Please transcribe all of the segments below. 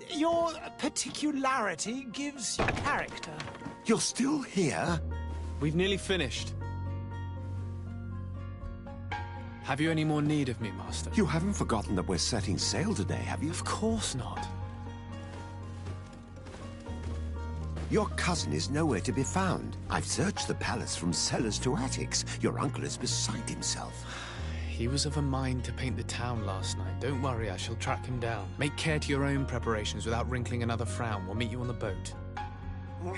Your particularity gives you character. You're still here? We've nearly finished. Have you any more need of me, Master? You haven't forgotten that we're setting sail today, have you? Of course not. Your cousin is nowhere to be found. I've searched the palace from cellars to attics. Your uncle is beside himself. He was of a mind to paint the town last night. Don't worry, I shall track him down. Make care to your own preparations without wrinkling another frown. We'll meet you on the boat.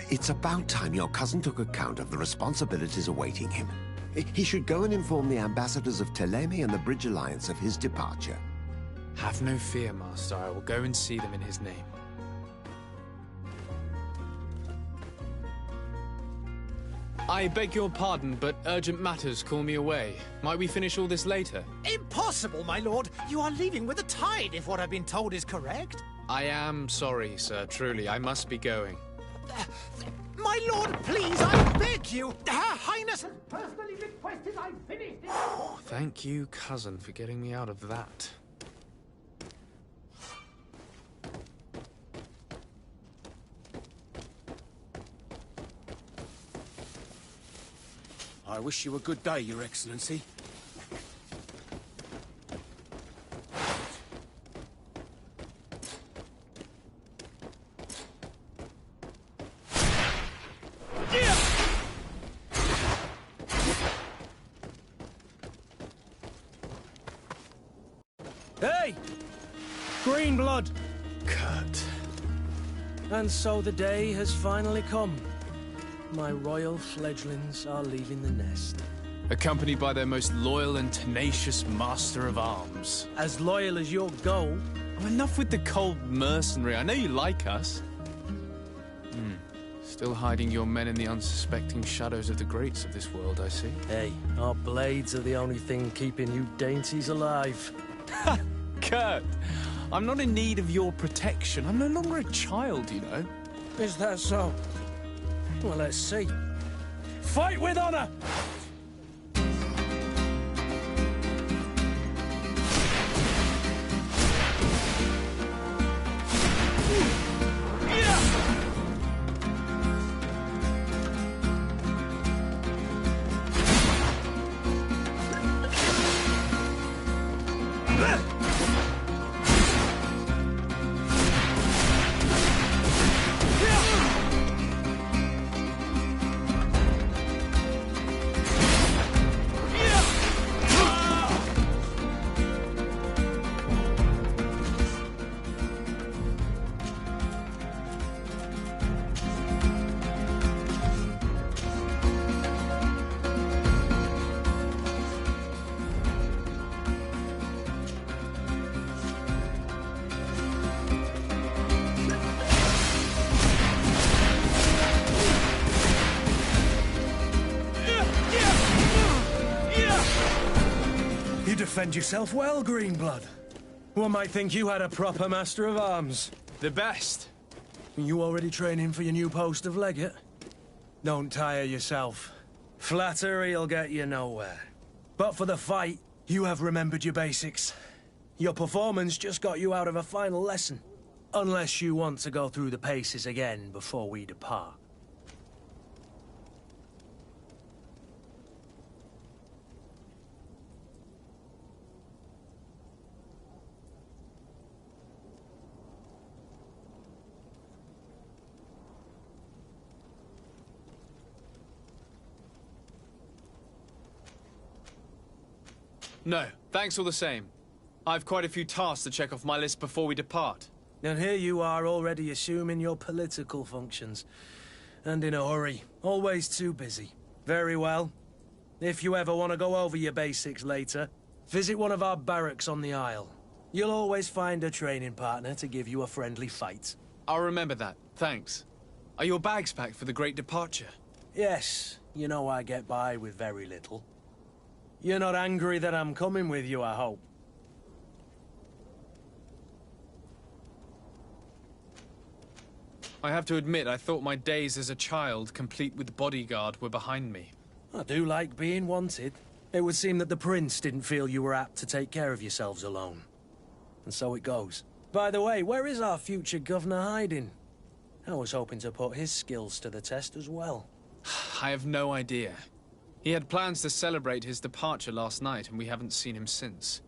It's about time your cousin took account of the responsibilities awaiting him. He should go and inform the ambassadors of Teleme and the Bridge Alliance of his departure. Have no fear, Master. I will go and see them in his name. I beg your pardon, but urgent matters call me away. Might we finish all this later? Impossible, my lord. You are leaving with the tide, if what I've been told is correct. I am sorry, sir. Truly, I must be going. My lord, please, I beg you. Her Highness has personally requested I finish this. Thank you, cousin, for getting me out of that. I wish you a good day, Your Excellency. Hey! Green blood! Kurt. And so the day has finally come. My royal fledglings are leaving the nest. Accompanied by their most loyal and tenacious master of arms. As loyal as your goal. Oh, enough with the cold mercenary. I know you like us. Still hiding your men in the unsuspecting shadows of the greats of this world, I see. Hey, our blades are the only thing keeping you dainties alive. Kurt, I'm not in need of your protection. I'm no longer a child, you know. Is that so? Well, let's see. Fight with honor! You defend yourself well, Greenblood. One might think you had a proper master of arms. The best. You already training for your new post of legate? Don't tire yourself. Flattery'll get you nowhere. But for the fight, you have remembered your basics. Your performance just got you out of a final lesson. Unless you want to go through the paces again before we depart. No, thanks all the same. I've quite a few tasks to check off my list before we depart. And here you are already assuming your political functions. And in a hurry. Always too busy. Very well. If you ever want to go over your basics later, visit one of our barracks on the Isle. You'll always find a training partner to give you a friendly fight. I'll remember that, thanks. Are your bags packed for the great departure? Yes, you know I get by with very little. You're not angry that I'm coming with you, I hope. I have to admit, I thought my days as a child, complete with bodyguard, were behind me. I do like being wanted. It would seem that the Prince didn't feel you were apt to take care of yourselves alone. And so it goes. By the way, where is our future governor hiding? I was hoping to put his skills to the test as well. I have no idea. He had plans to celebrate his departure last night, and we haven't seen him since.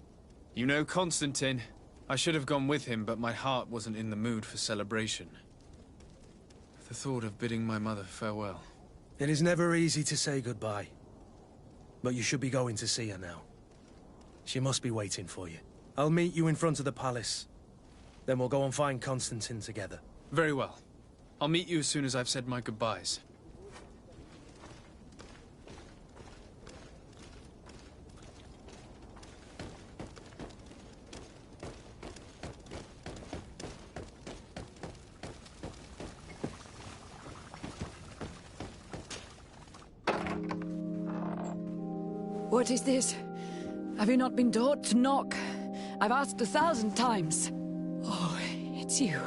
You know Constantine. I should have gone with him, but my heart wasn't in the mood for celebration. The thought of bidding my mother farewell. It is never easy to say goodbye. But you should be going to see her now. She must be waiting for you. I'll meet you in front of the palace. Then we'll go and find Constantine together. Very well. I'll meet you as soon as I've said my goodbyes. What is this? Have you not been taught to knock? I've asked 1,000 times. Oh, it's you,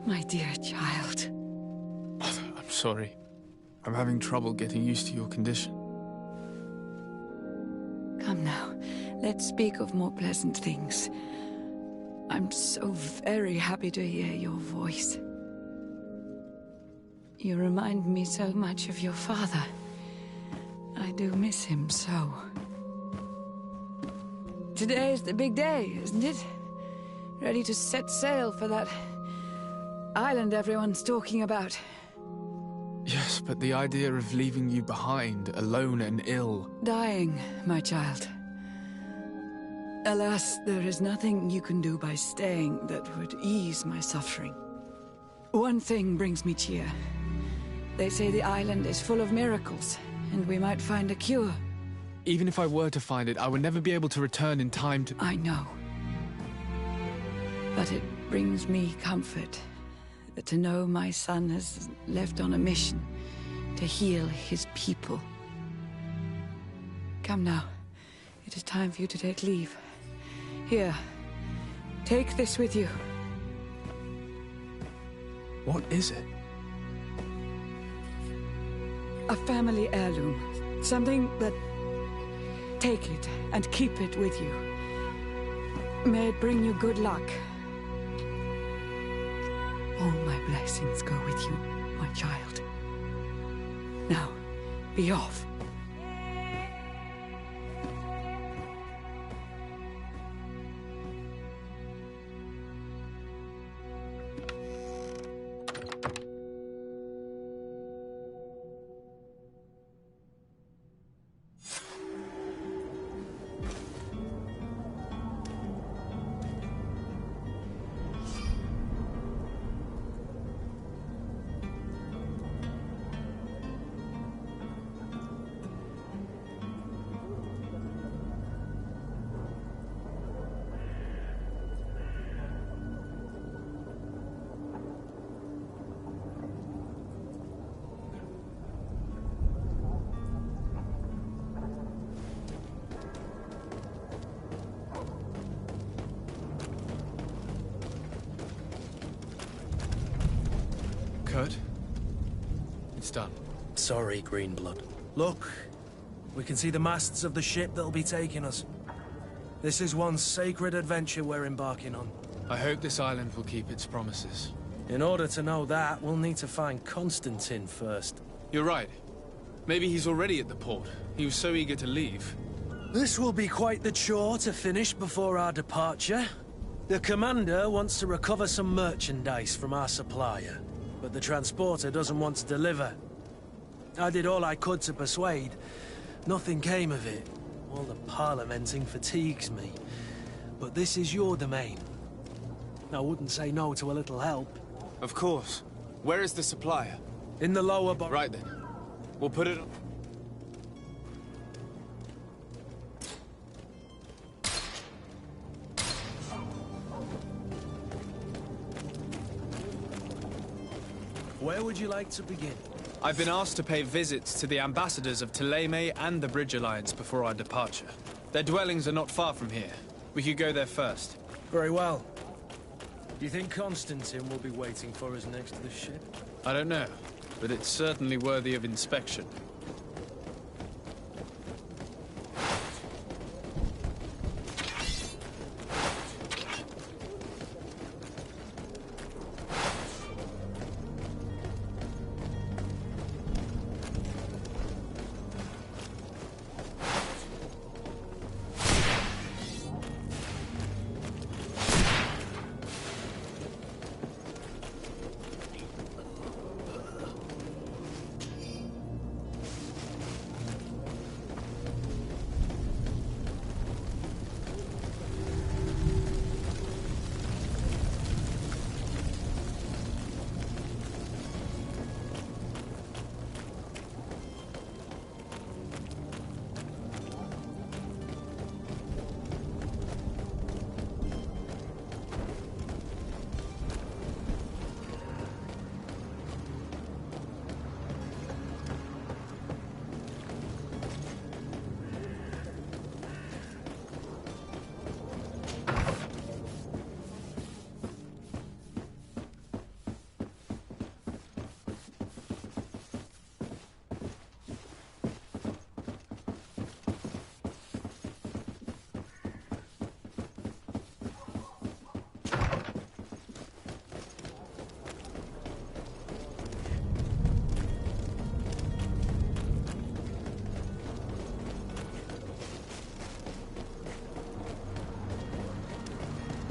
my dear child. Mother, I'm sorry. I'm having trouble getting used to your condition. Come now, let's speak of more pleasant things. I'm so very happy to hear your voice. You remind me so much of your father. I do miss him so. Today is the big day, isn't it? Ready to set sail for that island everyone's talking about. Yes, but the idea of leaving you behind, alone and ill... Dying, my child. Alas, there is nothing you can do by staying that would ease my suffering. One thing brings me cheer. They say the island is full of miracles, and we might find a cure. Even if I were to find it, I would never be able to return in time to... I know. But it brings me comfort to know my son has left on a mission to heal his people. Come now. It is time for you to take leave. Here, take this with you. What is it? A family heirloom. Something that... Take it and keep it with you. May it bring you good luck. All my blessings go with you, my child. Now, be off. Kurt? It's done. Sorry, Greenblood. Look, we can see the masts of the ship that'll be taking us. This is one sacred adventure we're embarking on. I hope this island will keep its promises. In order to know that, we'll need to find Constantine first. You're right. Maybe he's already at the port. He was so eager to leave. This will be quite the chore to finish before our departure. The commander wants to recover some merchandise from our supplier, but the transporter doesn't want to deliver. I did all I could to persuade. Nothing came of it. All the parliamenting fatigues me. But this is your domain. I wouldn't say no to a little help. Of course. Where is the supplier? In the lower Right then. We'll put it on... Where would you like to begin? I've been asked to pay visits to the ambassadors of Thélème and the Bridge Alliance before our departure. Their dwellings are not far from here. We could go there first. Very well. Do you think Constantine will be waiting for us next to the ship? I don't know, but it's certainly worthy of inspection.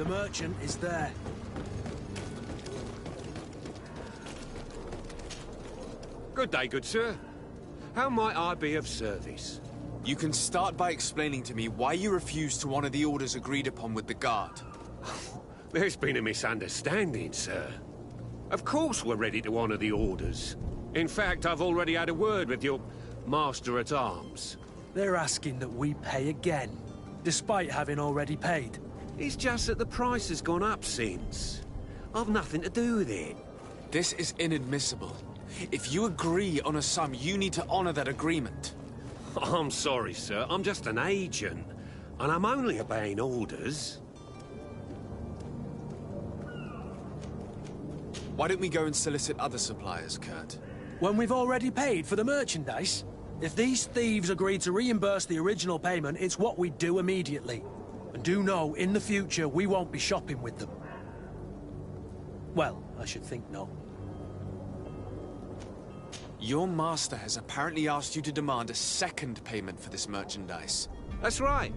The merchant is there. Good day, good sir. How might I be of service? You can start by explaining to me why you refused to honor the orders agreed upon with the guard. There's been a misunderstanding, sir. Of course we're ready to honor the orders. In fact, I've already had a word with your master-at-arms. They're asking that we pay again, despite having already paid. It's just that the price has gone up since. I've nothing to do with it. This is inadmissible. If you agree on a sum, you need to honor that agreement. I'm sorry, sir. I'm just an agent. And I'm only obeying orders. Why don't we go and solicit other suppliers, Kurt? When we've already paid for the merchandise? If these thieves agree to reimburse the original payment, it's what we do immediately. And do know, in the future, we won't be shopping with them. Well, I should think no. Your master has apparently asked you to demand a second payment for this merchandise. That's right.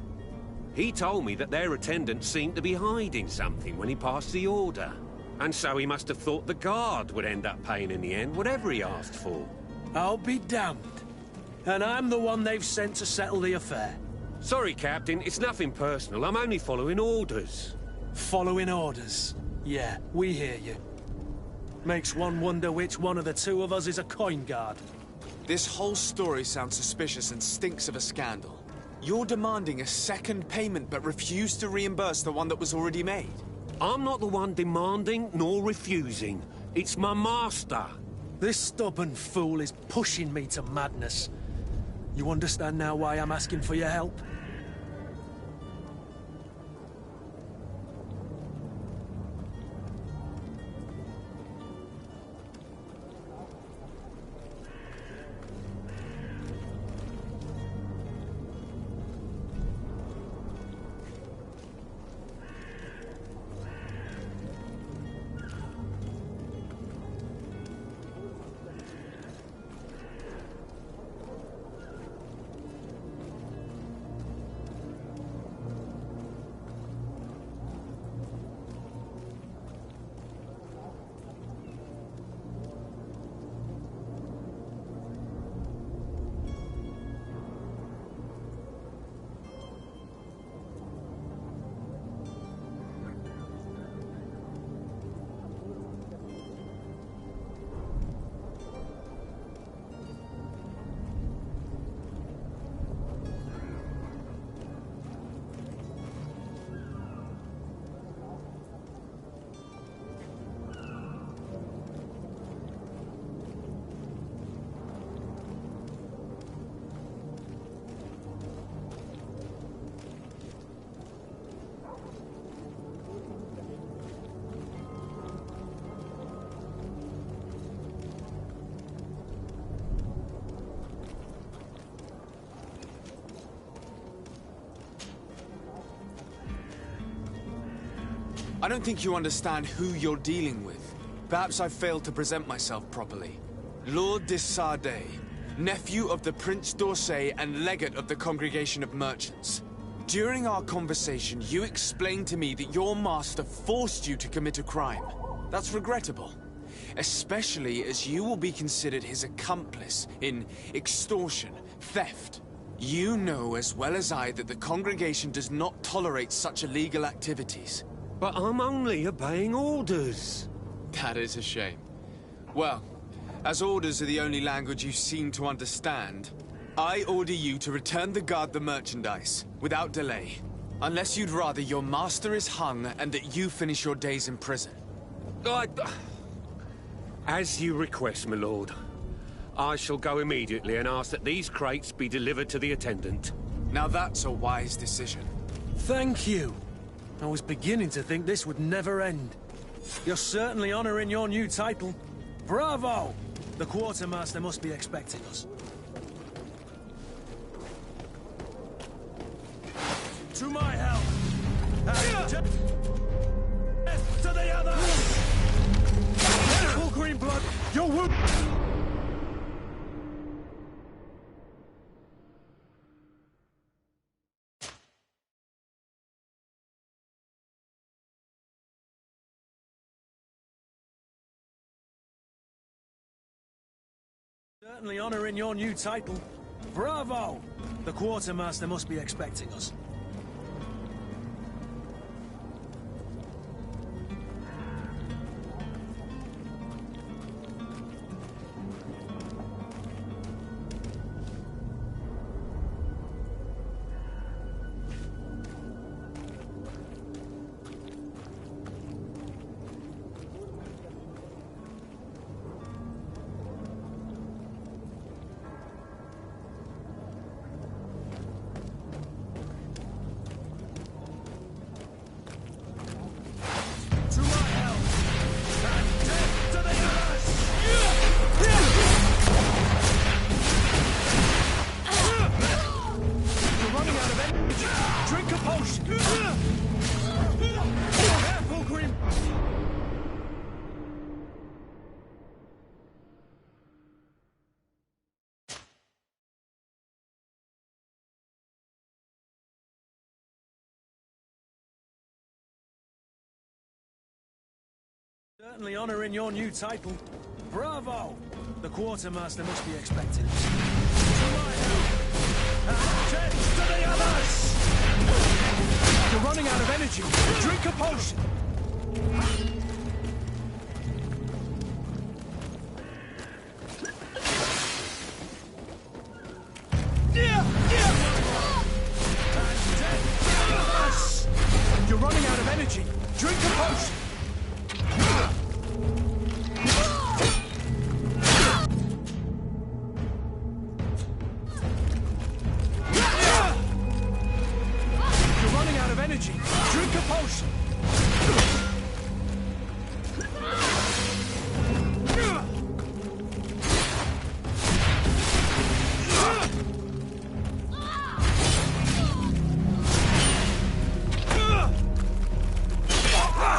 He told me that their attendant seemed to be hiding something when he passed the order. And so he must have thought the guard would end up paying in the end, whatever he asked for. I'll be damned. And I'm the one they've sent to settle the affair. Sorry, Captain, it's nothing personal. I'm only following orders. Following orders. Yeah, we hear you. Makes one wonder which one of the two of us is a coin guard. This whole story sounds suspicious and stinks of a scandal. You're demanding a second payment but refuse to reimburse the one that was already made. I'm not the one demanding nor refusing. It's my master. This stubborn fool is pushing me to madness. You understand now why I'm asking for your help? I don't think you understand who you're dealing with. Perhaps I failed to present myself properly. Lord de Sardet, nephew of the Prince d'Orsay and legate of the Congregation of Merchants. During our conversation, you explained to me that your master forced you to commit a crime. That's regrettable, especially as you will be considered his accomplice in extortion, theft. You know as well as I that the Congregation does not tolerate such illegal activities. But I'm only obeying orders. That is a shame. Well, as orders are the only language you seem to understand, I order you to return the guard the merchandise, without delay. Unless you'd rather your master is hung and that you finish your days in prison. As you request, my lord. I shall go immediately and ask that these crates be delivered to the attendant. Now that's a wise decision. Thank you. I was beginning to think this would never end. You're certainly honoring your new title. Bravo! The quartermaster must be expecting us. To my help! And to the other! Full green blood, your wound! Certainly honoring your new title. Bravo! The quartermaster must be expecting us. Certainly honoring your new title. Bravo! The quartermaster must be expecting us. To my help! And jets to the others! You're running out of energy. Drink a potion! And jets to the others! You're running out of energy. Drink a potion! Energy. Drink a potion.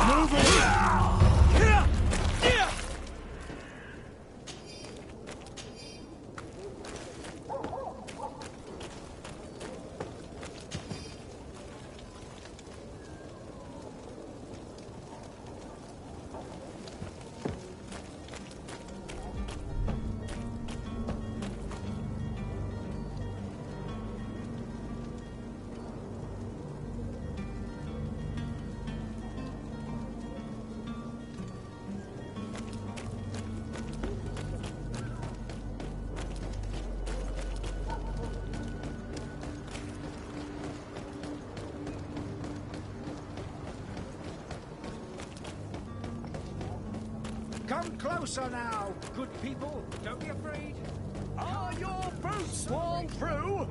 Move it. Come closer now, good people. Don't be afraid. Are your boots worn through?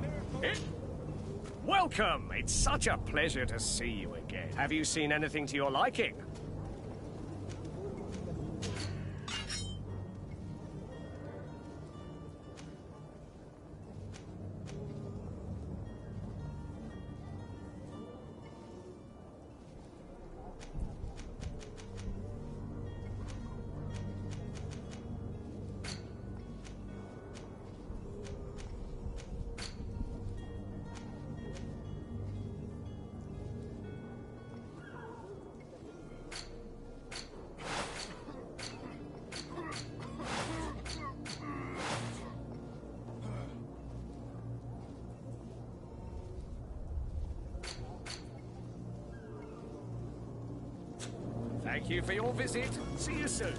Welcome! It's such a pleasure to see you again. Have you seen anything to your liking? Thank you for your visit. See you soon.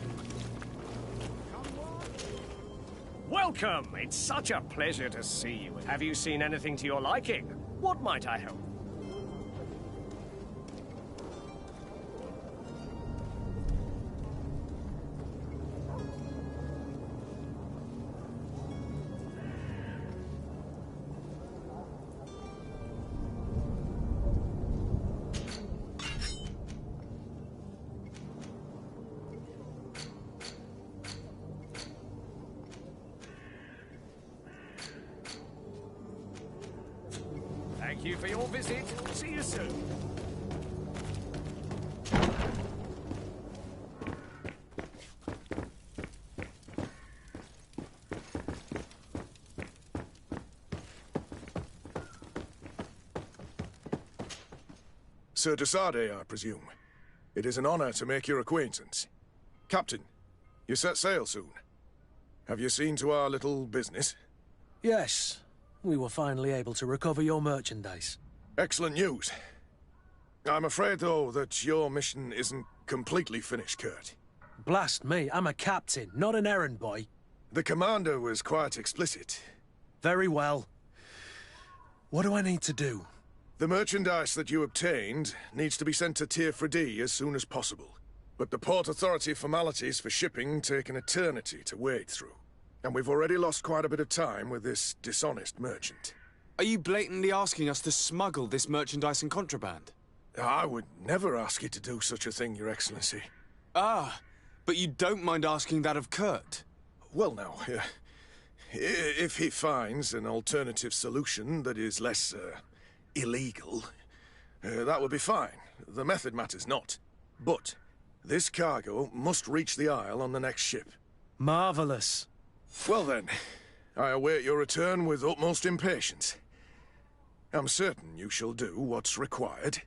Welcome! It's such a pleasure to see you. Have you seen anything to your liking? What might I help? Thank you for your visit. See you soon. Sir Desade, I presume. It is an honor to make your acquaintance. Captain, you set sail soon. Have you seen to our little business? Yes. We were finally able to recover your merchandise. Excellent news. I'm afraid, though, that your mission isn't completely finished, Kurt. Blast me, I'm a captain, not an errand boy. The commander was quite explicit. Very well. What do I need to do? The merchandise that you obtained needs to be sent to Tier 4D as soon as possible. But the Port Authority formalities for shipping take an eternity to wade through. And we've already lost quite a bit of time with this dishonest merchant. Are you blatantly asking us to smuggle this merchandise and contraband? I would never ask you to do such a thing, Your Excellency. Ah, but you don't mind asking that of Kurt? Well now, if he finds an alternative solution that is less, illegal, that would be fine. The method matters not. But this cargo must reach the Isle on the next ship. Marvelous. Well then, I await your return with utmost impatience. I'm certain you shall do what's required.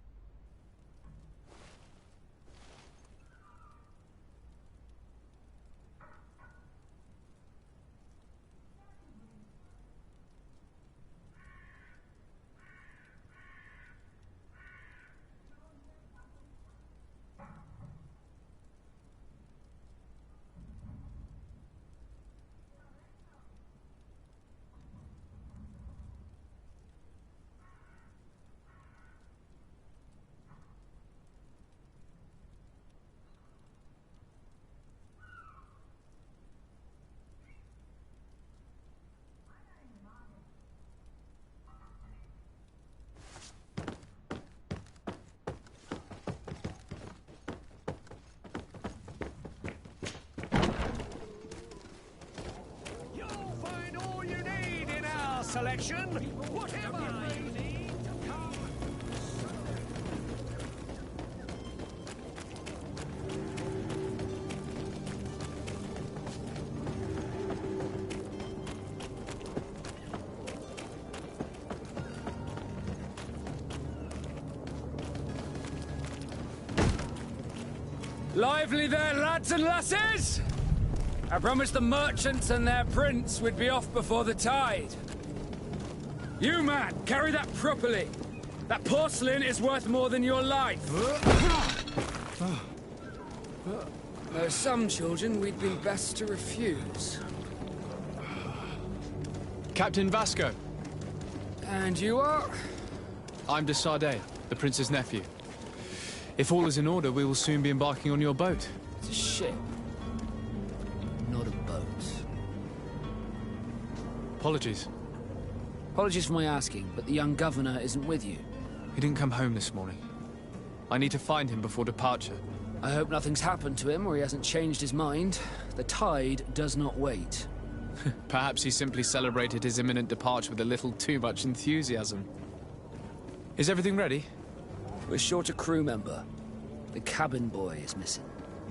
Selection, whatever you need to come. Lively there, lads and lasses! I promised the merchants and their prince we'd be off before the tide. You, man, carry that properly. That porcelain is worth more than your life. There are some children we'd be best to refuse. Captain Vasco. And you are? I'm de Sardet, the prince's nephew. If all is in order, we will soon be embarking on your boat. It's a ship, not a boat. Apologies. Apologies for my asking, but the young governor isn't with you. He didn't come home this morning. I need to find him before departure. I hope nothing's happened to him or he hasn't changed his mind. The tide does not wait. Perhaps he simply celebrated his imminent departure with a little too much enthusiasm. Is everything ready? We're short a crew member. The cabin boy is missing.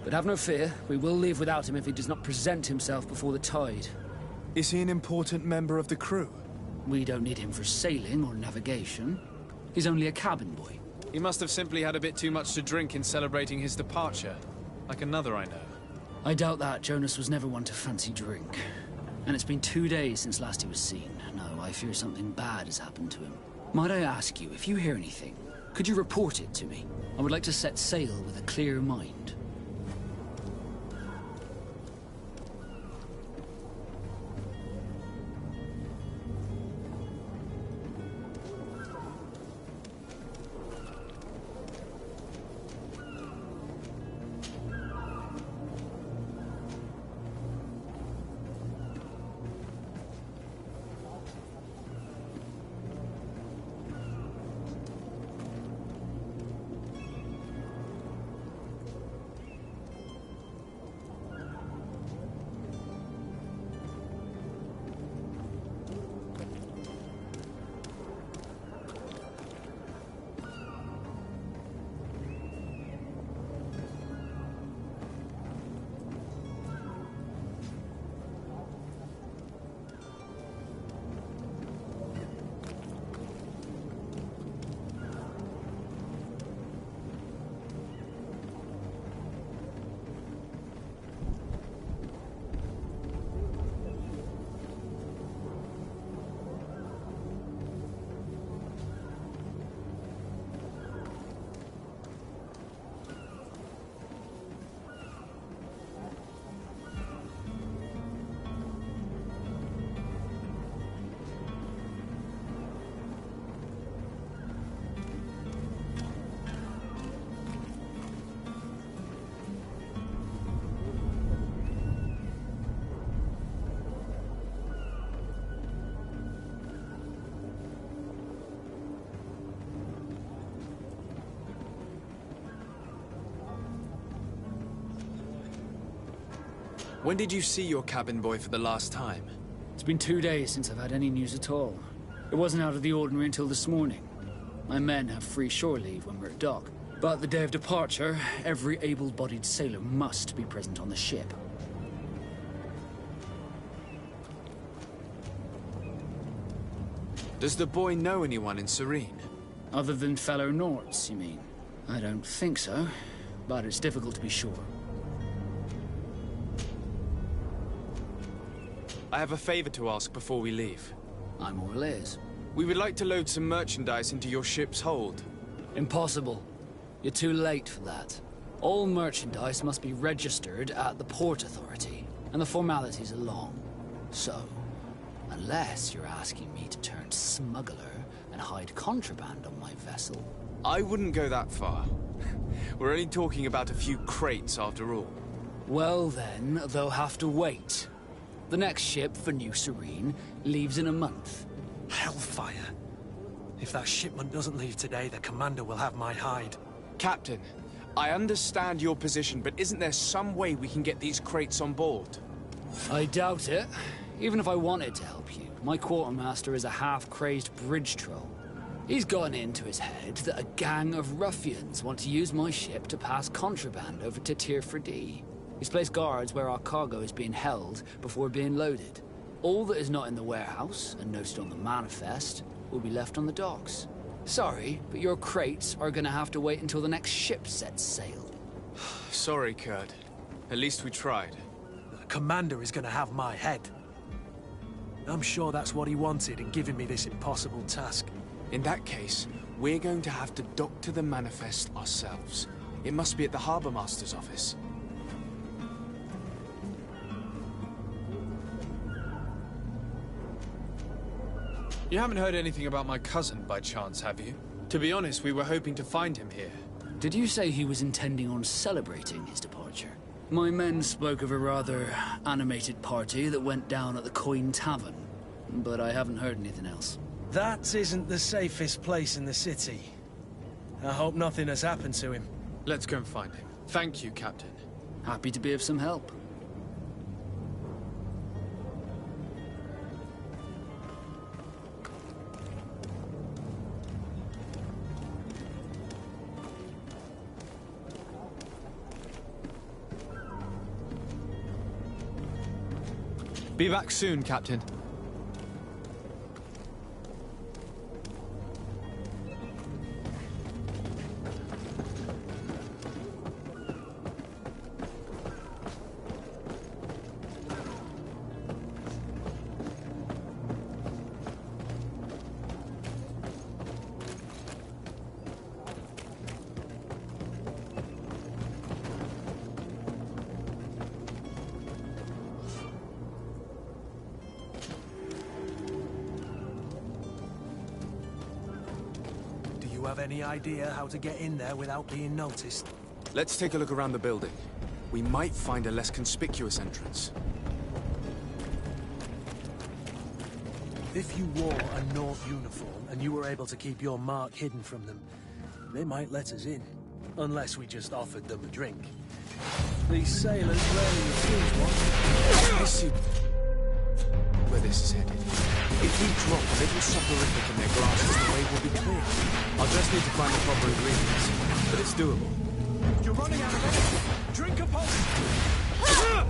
But have no fear, we will leave without him if he does not present himself before the tide. Is he an important member of the crew? We don't need him for sailing or navigation. He's only a cabin boy. He must have simply had a bit too much to drink in celebrating his departure. Like another I know. I doubt that. Jonas was never one to fancy drink. And it's been 2 days since last he was seen. No, I fear something bad has happened to him. Might I ask you, if you hear anything, could you report it to me? I would like to set sail with a clear mind. When did you see your cabin boy for the last time? It's been 2 days since I've had any news at all. It wasn't out of the ordinary until this morning. My men have free shore leave when we're at dock. But the day of departure, every able-bodied sailor must be present on the ship. Does the boy know anyone in Serene? Other than fellow Nords, you mean? I don't think so, but it's difficult to be sure. I have a favor to ask before we leave. I'm all ears. We would like to load some merchandise into your ship's hold. Impossible. You're too late for that. All merchandise must be registered at the Port Authority, and the formalities are long. So, unless you're asking me to turn smuggler and hide contraband on my vessel... I wouldn't go that far. We're only talking about a few crates after all. Well then, they'll have to wait. The next ship for New Serene leaves in a month. Hellfire. If that shipment doesn't leave today, the commander will have my hide. Captain, I understand your position, but isn't there some way we can get these crates on board? I doubt it. Even if I wanted to help you, my quartermaster is a half-crazed bridge troll. He's gotten into his head that a gang of ruffians want to use my ship to pass contraband over to Tier 4D. He's placed guards where our cargo is being held before being loaded. All that is not in the warehouse, and noted on the manifest, will be left on the docks. Sorry, but your crates are gonna have to wait until the next ship sets sail. Sorry, Kurt. At least we tried. The commander is gonna have my head. I'm sure that's what he wanted in giving me this impossible task. In that case, we're going to have to dock to the manifest ourselves. It must be at the Harbour Master's office. You haven't heard anything about my cousin, by chance, have you? To be honest, we were hoping to find him here. Did you say he was intending on celebrating his departure? My men spoke of a rather animated party that went down at the Coin Tavern, but I haven't heard anything else. That isn't the safest place in the city. I hope nothing has happened to him. Let's go and find him. Thank you, Captain. Happy to be of some help. Be back soon, Captain. Do you have any idea how to get in there without being noticed? Let's take a look around the building. We might find a less conspicuous entrance. If you wore a Nort uniform and you were able to keep your mark hidden from them, they might let us in. Unless we just offered them a drink. These sailors rarely refuse one. I see where this is headed. If we drop a little soporific in their glasses, the way will be clear. I'll just need to find the proper ingredients, but it's doable. You're running out of energy. Drink a potion.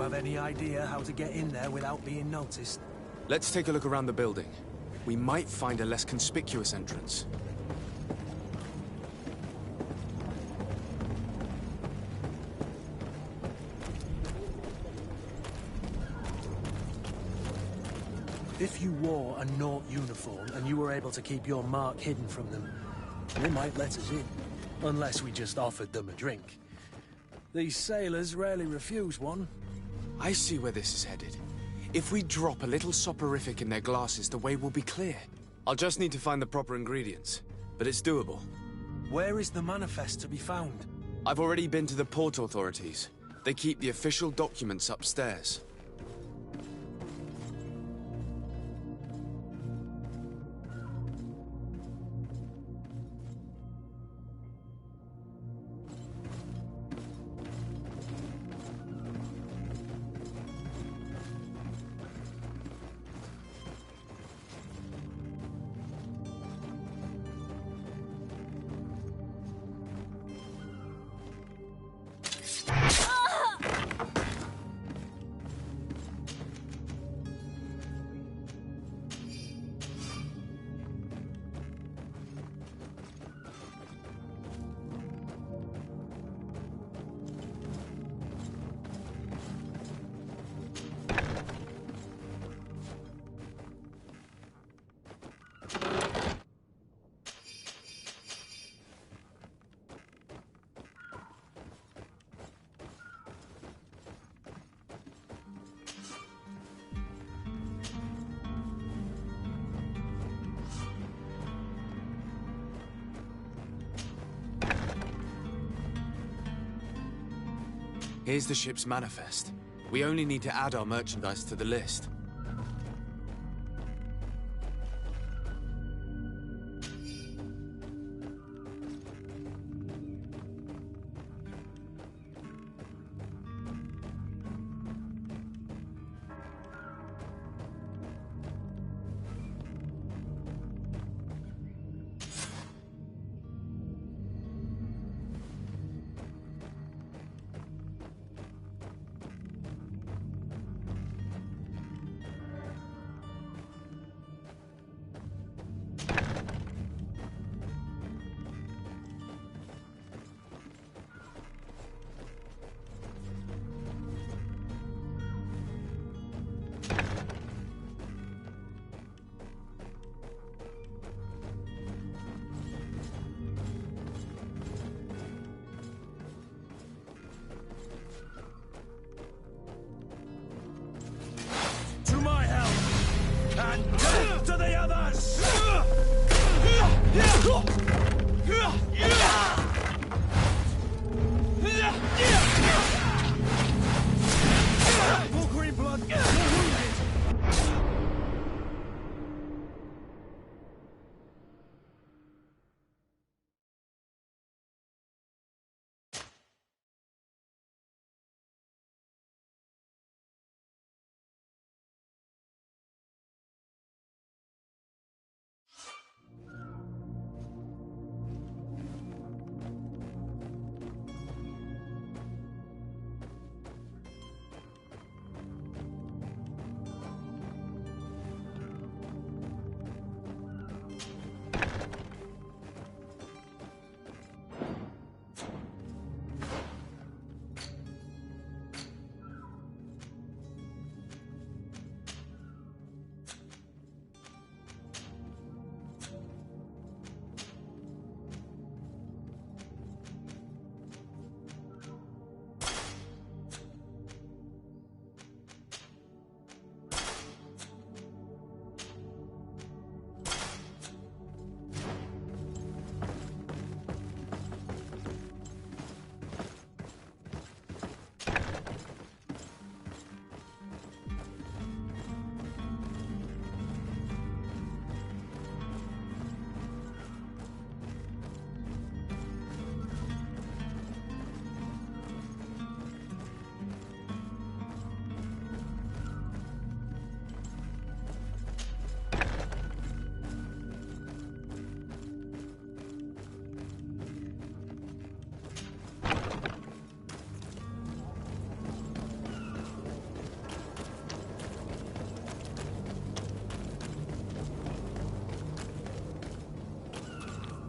have any idea how to get in there without being noticed? Let's take a look around the building. We might find a less conspicuous entrance. If you wore a Naught uniform and you were able to keep your mark hidden from them, they might let us in. Unless we just offered them a drink. These sailors rarely refuse one. I see where this is headed. If we drop a little soporific in their glasses, the way will be clear. I'll just need to find the proper ingredients, but it's doable. Where is the manifest to be found? I've already been to the port authorities. They keep the official documents upstairs. Here's the ship's manifest. We only need to add our merchandise to the list.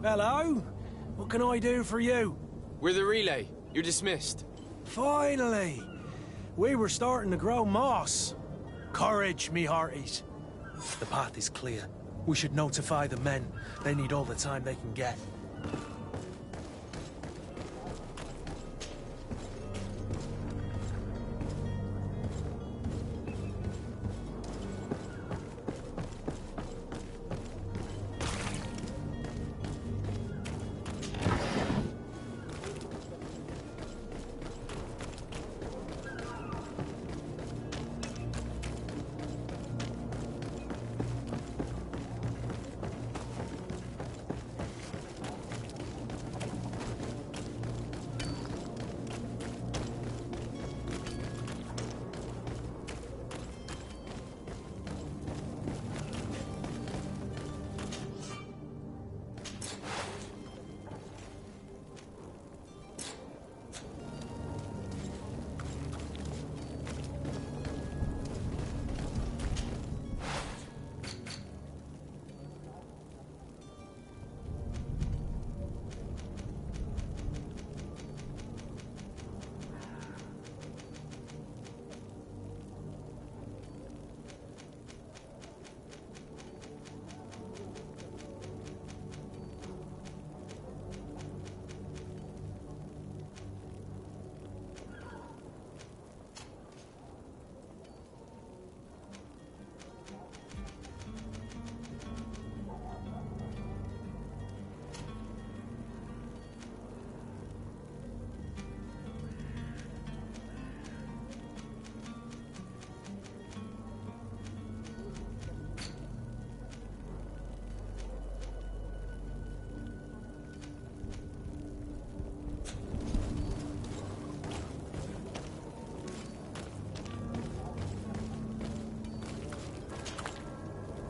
Hello? What can I do for you? We're the relay. You're dismissed. Finally! We were starting to grow moss. Courage, me hearties. The path is clear. We should notify the men. They need all the time they can get.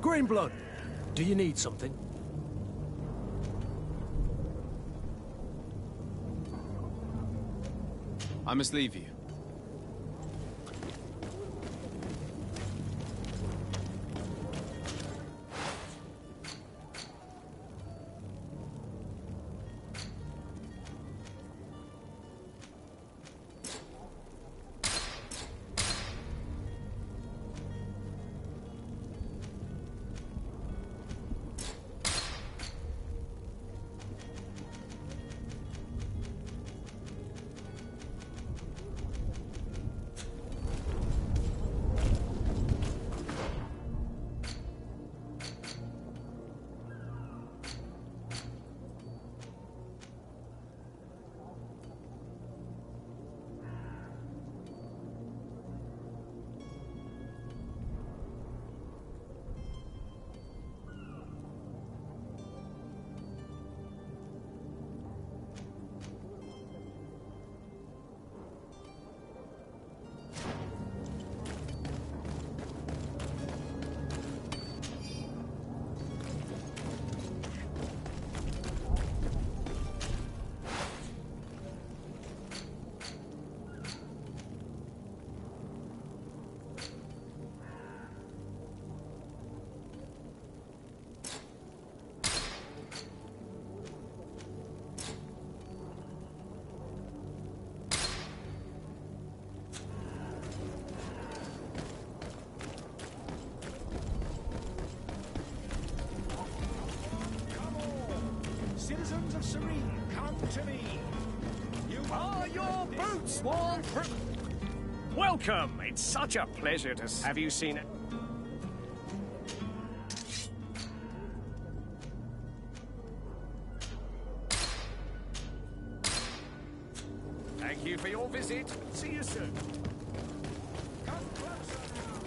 Greenblood, do you need something? I must leave you. Citizens of Serene, come to me. You are your boots, worn Welcome! It's such a pleasure to have you seen it. Thank you for your visit. See you soon. Come closer now.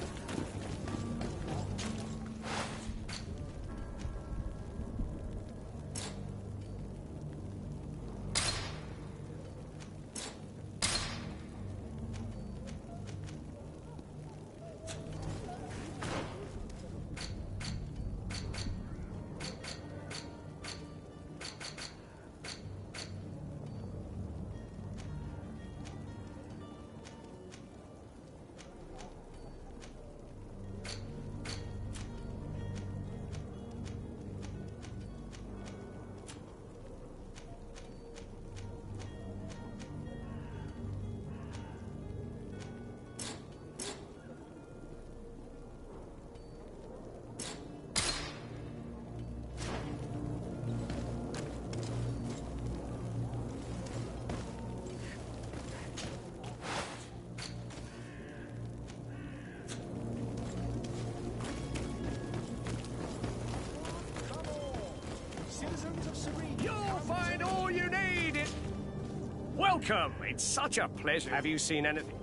Welcome! It's such a pleasure. Have you seen anything?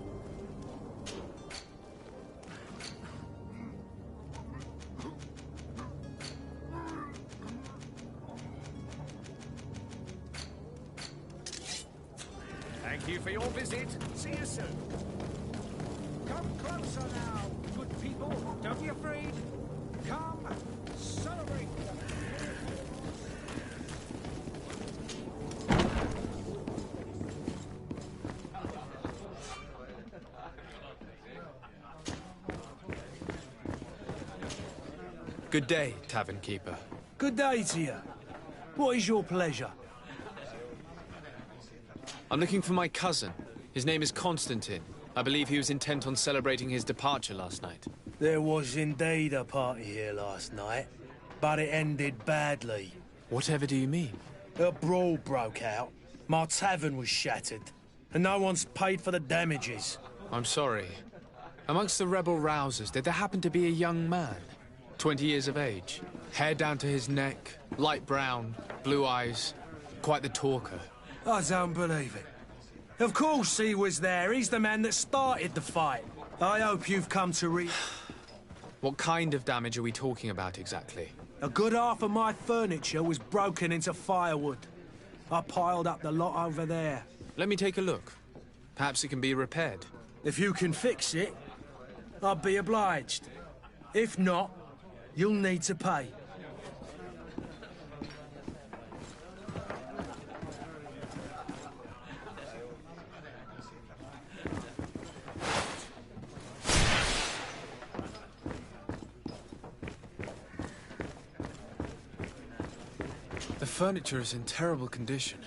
Thank you for your visit. See you soon. Come closer now, good people. Don't be afraid. Come, celebrate. Good day, tavern keeper. Good day to you. What is your pleasure? I'm looking for my cousin. His name is Constantine. I believe he was intent on celebrating his departure last night. There was indeed a party here last night, but it ended badly. Whatever do you mean? A brawl broke out. My tavern was shattered, and no one's paid for the damages. I'm sorry. Amongst the rebel rousers, did there happen to be a young man? 20 years of age, hair down to his neck, light brown, blue eyes, quite the talker. I don't believe it. Of course he was there. He's the man that started the fight. I hope you've come to read. What kind of damage are we talking about exactly? A good half of my furniture was broken into firewood. I piled up the lot over there. Let me take a look. Perhaps it can be repaired. If you can fix it, I'll be obliged. If not, you'll need to pay. The furniture is in terrible condition.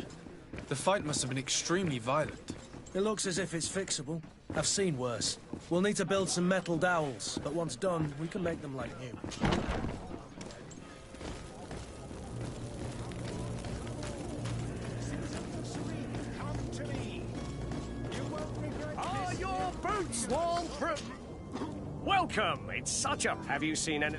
The fight must have been extremely violent. It looks as if it's fixable. I've seen worse. We'll need to build some metal dowels, but once done, we can make them like new. Come to me. You won't regret Are this. your boots warm? Welcome! It's such a... Have you seen any...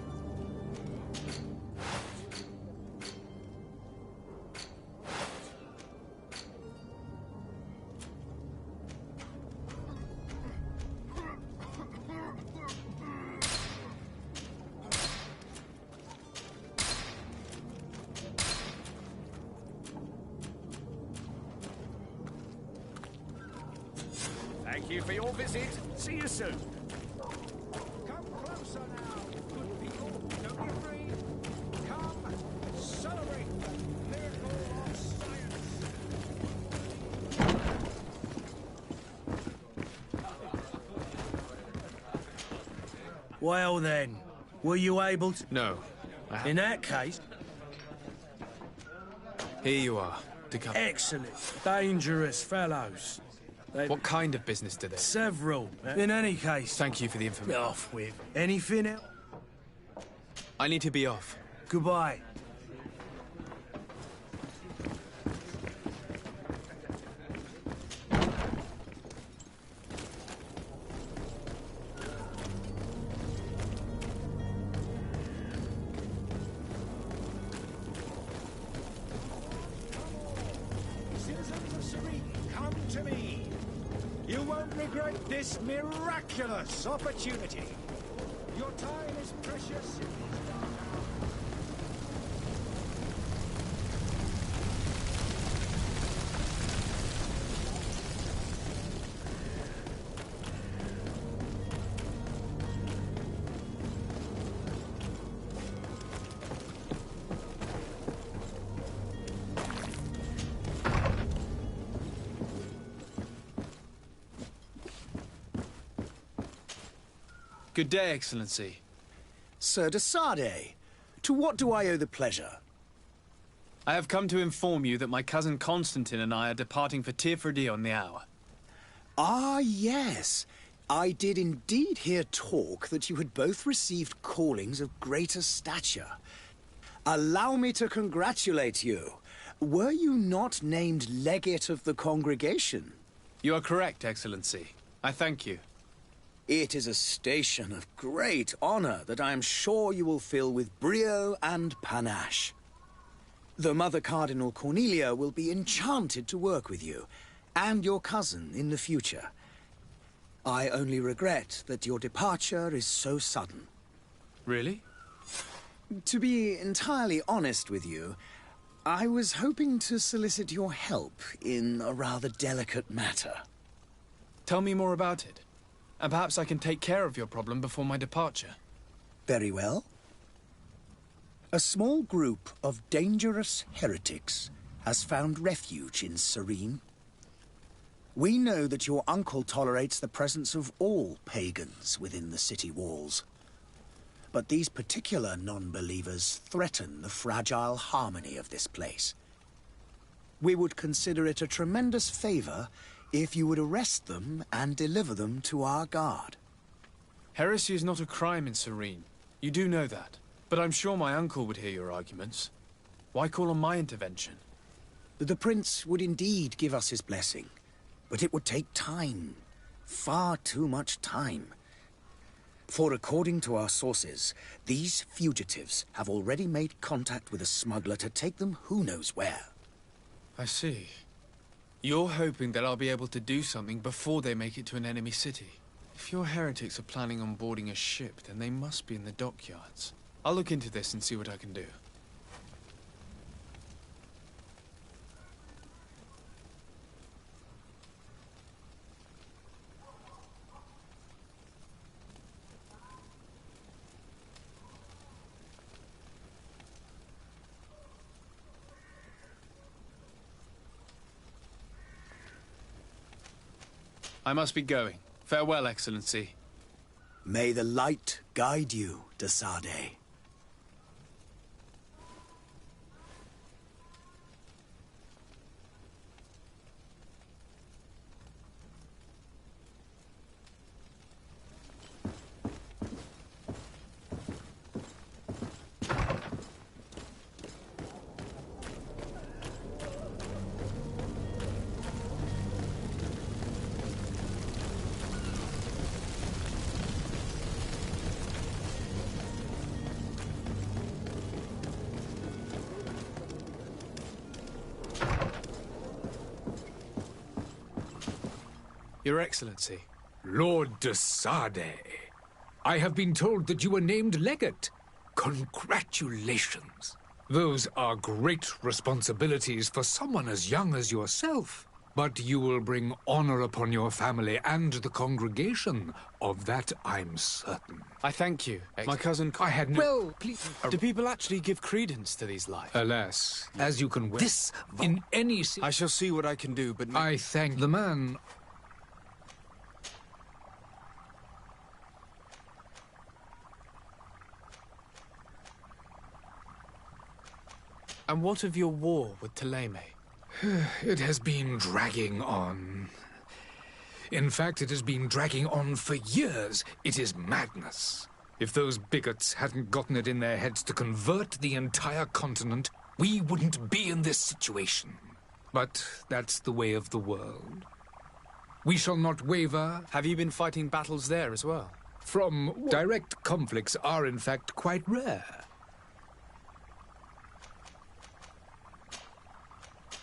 Thank you for your visit. See you soon. Come closer now, good people. Don't be afraid. Come, celebrate the miracle of science. Well then, were you able to... No. In that case... Here you are, to cover. Excellent. Dangerous fellows. What kind of business do they? Several. In any case... Thank you for the information. Off with. Anything else? I need to be off. Goodbye. Citizens of Serene, come to me. You won't regret this miraculous opportunity. Your time is precious. Good day, Excellency. Sir de Sade, to what do I owe the pleasure? I have come to inform you that my cousin Constantine and I are departing for Tirfredi on the hour. Ah, yes. I did indeed hear talk that you had both received callings of greater stature. Allow me to congratulate you. Were you not named legate of the congregation? You are correct, Excellency. I thank you. It is a station of great honor that I am sure you will fill with brio and panache. The Mother Cardinal Cornelia will be enchanted to work with you, and your cousin in the future. I only regret that your departure is so sudden. Really? To be entirely honest with you, I was hoping to solicit your help in a rather delicate matter. Tell me more about it, and perhaps I can take care of your problem before my departure. Very well. A small group of dangerous heretics has found refuge in Serene. We know that your uncle tolerates the presence of all pagans within the city walls. But these particular non-believers threaten the fragile harmony of this place. We would consider it a tremendous favor if you would arrest them and deliver them to our guard. Heresy is not a crime in Serene. You do know that. But I'm sure my uncle would hear your arguments. Why call on my intervention? The prince would indeed give us his blessing, but it would take time. Far too much time. For according to our sources, these fugitives have already made contact with a smuggler to take them who knows where. I see. You're hoping that I'll be able to do something before they make it to an enemy city. If your heretics are planning on boarding a ship, then they must be in the dockyards. I'll look into this and see what I can do. I must be going. Farewell, Excellency. May the light guide you, de Sade. Your Excellency. Lord de Sade, I have been told that you were named legate. Congratulations. Those are great responsibilities for someone as young as yourself. But you will bring honor upon your family and the congregation. Of that, I'm certain. I thank you. My cousin... I had no... Well, please... Do people actually give credence to these lies? Alas, as you can... In any... I shall see what I can do, but... I thank the man... And what of your war with Thélème? It has been dragging on. In fact, it has been dragging on for years. It is madness. If those bigots hadn't gotten it in their heads to convert the entire continent, we wouldn't be in this situation. But that's the way of the world. We shall not waver. Have you been fighting battles there as well? Direct conflicts are in fact quite rare.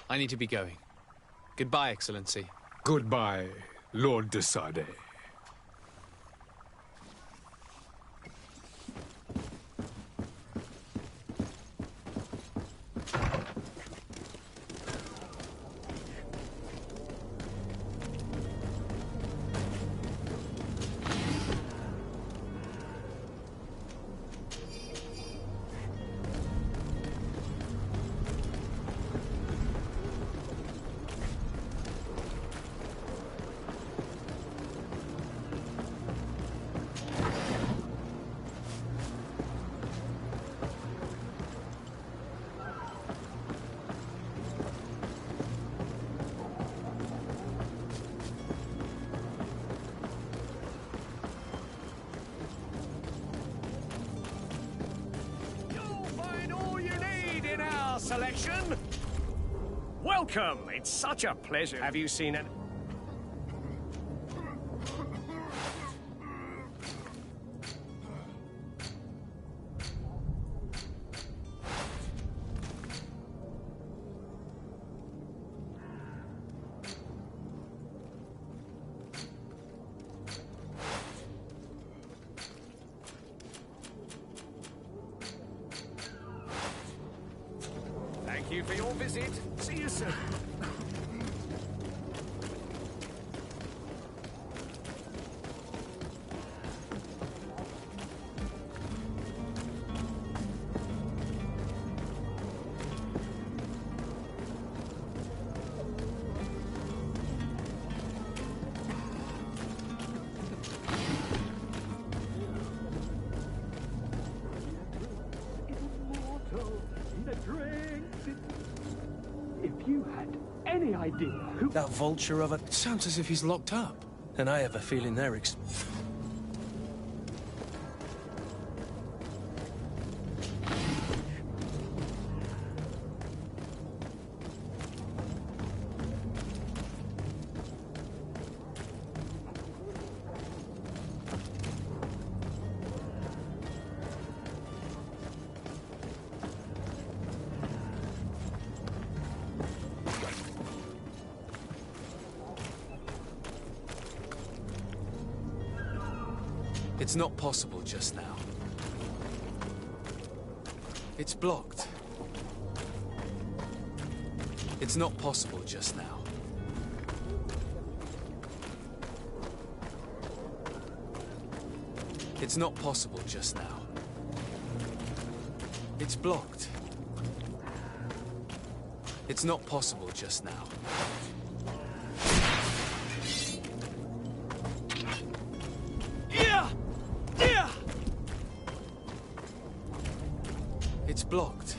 I need to be going. Goodbye, Excellency. Goodbye, Lord de Sade. Selection. Welcome. It's such a pleasure. Have you seen it? for your visit. See you soon. If you had any idea who... That vulture of a... It sounds as if he's locked up. And I have a feeling they're It's not possible just now. It's blocked. It's not possible just now. It's not possible just now. It's blocked. It's not possible just now. It's blocked.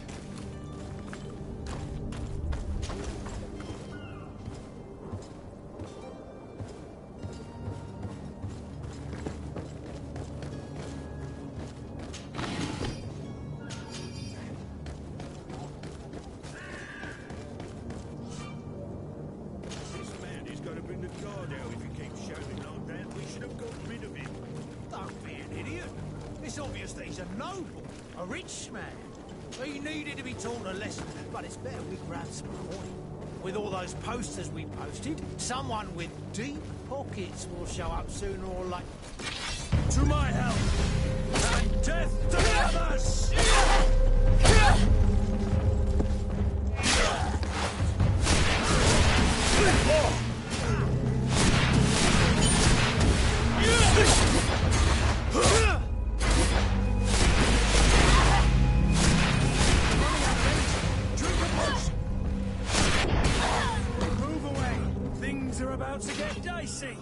This man is going to bring the guard out if he keeps shouting like that. We should have got rid of him. Don't be an idiot. It's obvious that he's a noble, a rich man. He needed to be taught a lesson, but it's better we grab some coin. With all those posters we posted, someone with deep pockets will show up sooner or later. To my help! And death to the others! Move away! Things are about to get dicey!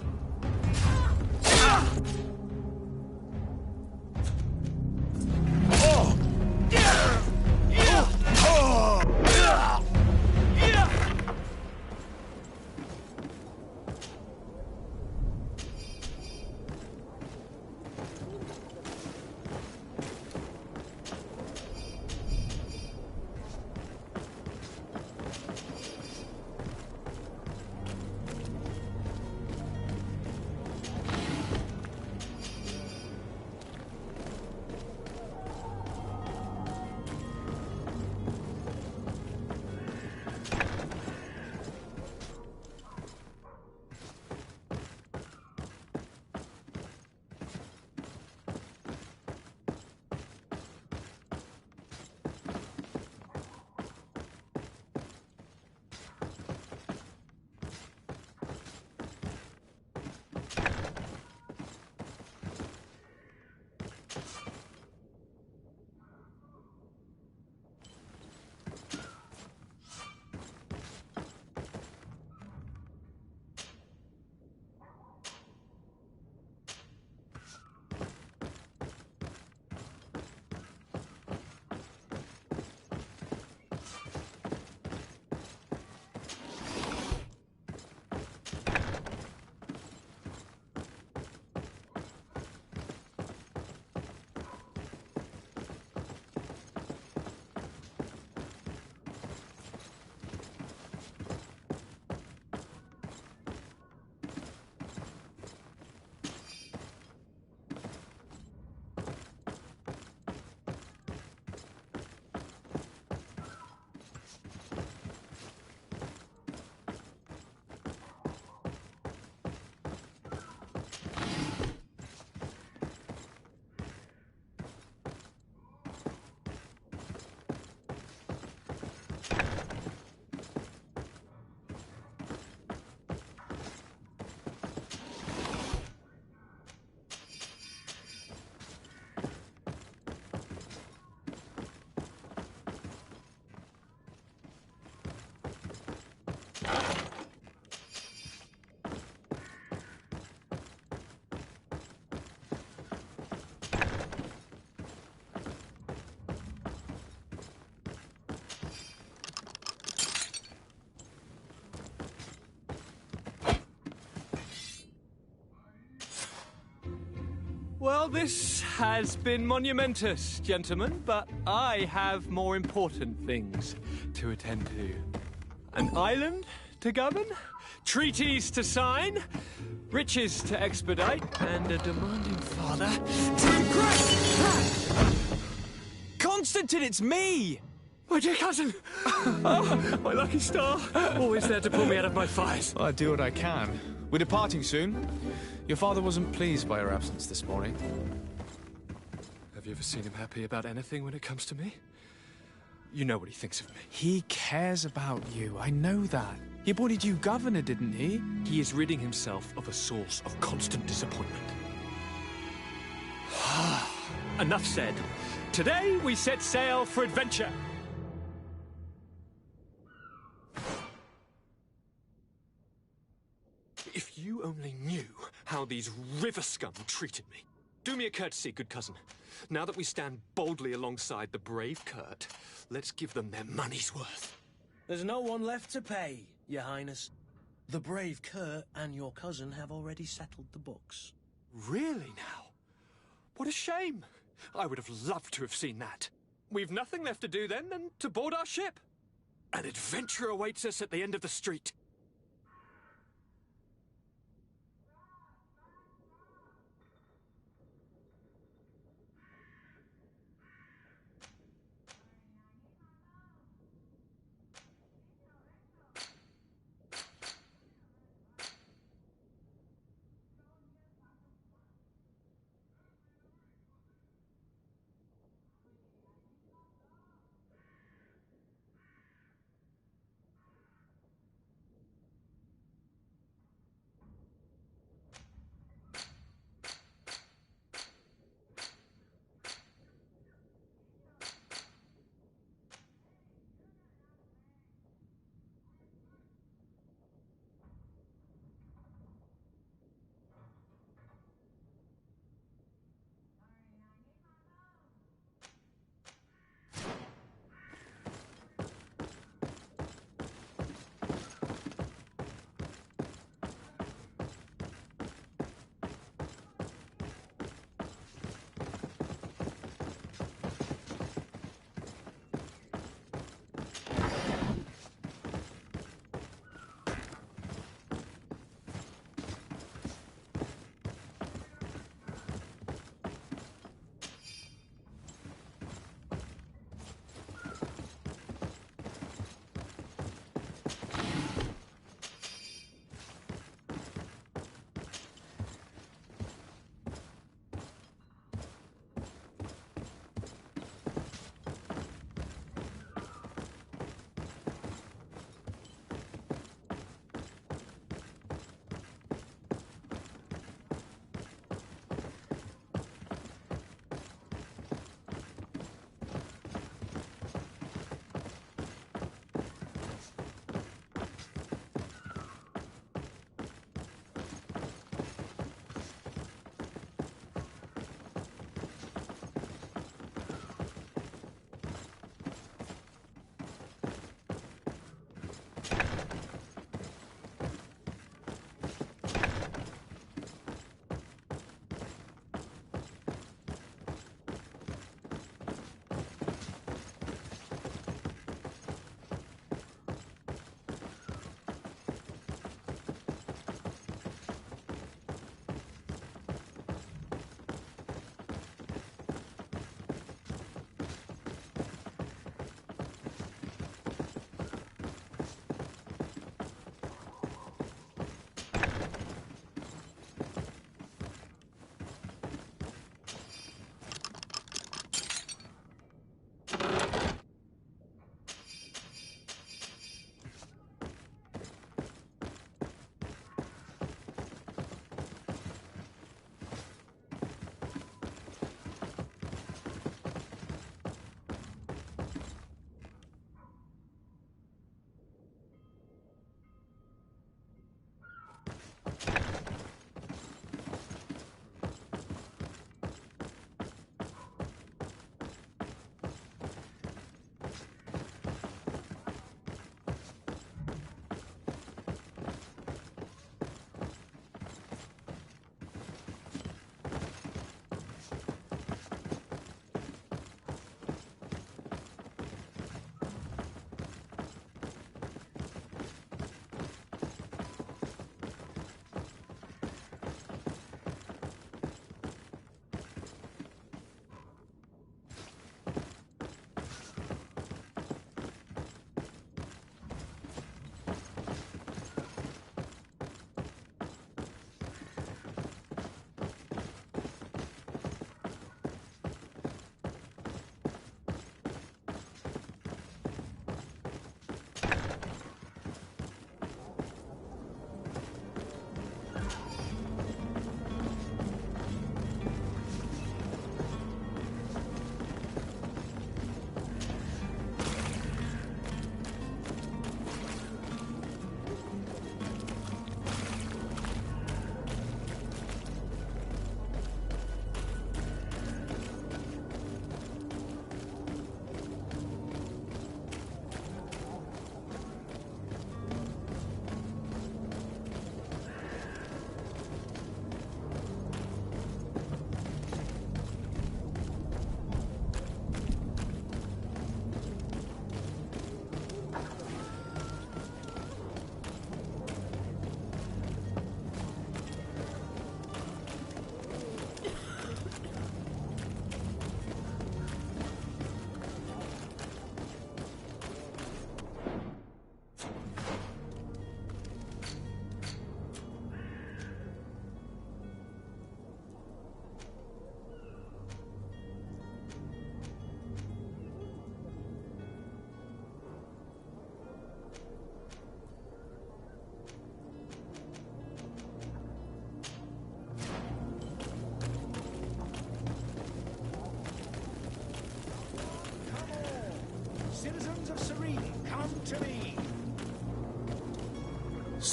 Well, this has been monumentous, gentlemen, but I have more important things to attend to. An island to govern, treaties to sign, riches to expedite, and a demanding father to impress! Constantine, it's me! My dear cousin! Oh, my lucky star! Always there to pull me out of my fires. Well, I do what I can. We're departing soon. Your father wasn't pleased by your absence this morning. Have you ever seen him happy about anything when it comes to me? You know what he thinks of me. He cares about you, I know that. He appointed you governor, didn't he? He is ridding himself of a source of constant disappointment. Enough said. Today we set sail for adventure. If you only knew how these river scum treated me. Do me a courtesy, good cousin. Now that we stand boldly alongside the brave Kurt, let's give them their money's worth. There's no one left to pay, Your Highness. The brave Kurt and your cousin have already settled the books. Really now? What a shame. I would have loved to have seen that. We've nothing left to do then than to board our ship. An adventure awaits us at the end of the street.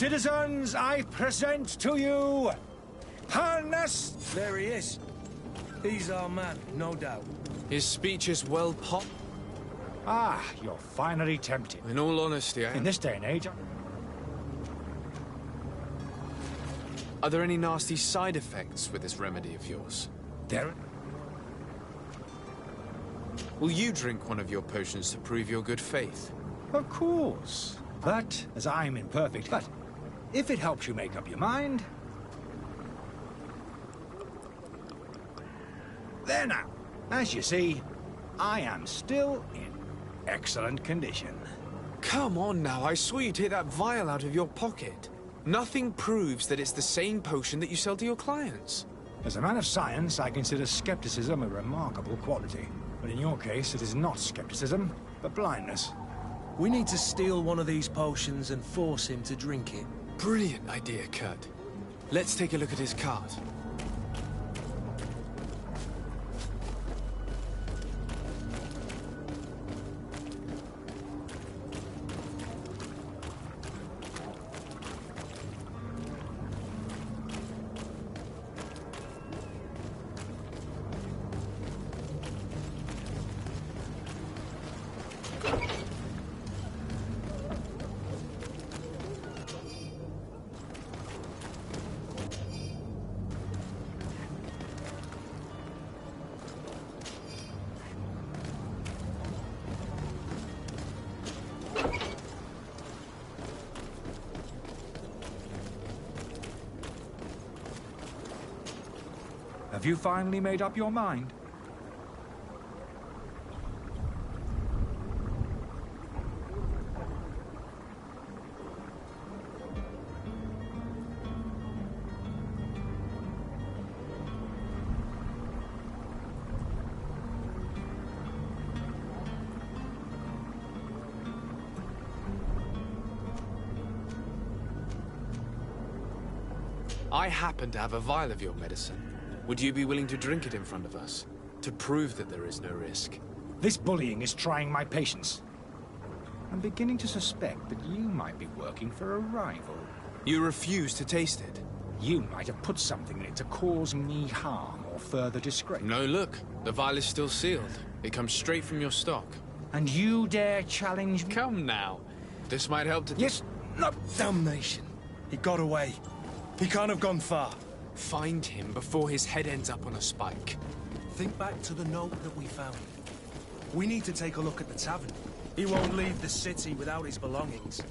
Citizens, I present to you... Harness... There he is. He's our man, no doubt. His speech is well pop. Ah, you're finally tempted. In all honesty, In this day and age... Are there any nasty side effects with this remedy of yours? There... Will you drink one of your potions to prove your good faith? Of course. But, as I'm imperfect, but if it helps you make up your mind... There now. As you see, I am still in excellent condition. Come on now, I saw you take that vial out of your pocket. Nothing proves that it's the same potion that you sell to your clients. As a man of science, I consider skepticism a remarkable quality. But in your case, it is not skepticism, but blindness. We need to steal one of these potions and force him to drink it. Brilliant idea, Kurt. Let's take a look at his cart. Have you finally made up your mind? I happen to have a vial of your medicine. Would you be willing to drink it in front of us? To prove that there is no risk? This bullying is trying my patience. I'm beginning to suspect that you might be working for a rival. You refuse to taste it? You might have put something in it to cause me harm or further disgrace. No, look. The vial is still sealed. It comes straight from your stock. And you dare challenge me? Come now. This might help to... Yes, no. Damnation. He got away. He can't have gone far. Find him before his head ends up on a spike. Think back to the note that we found. We need to take a look at the tavern. He won't leave the city without his belongings.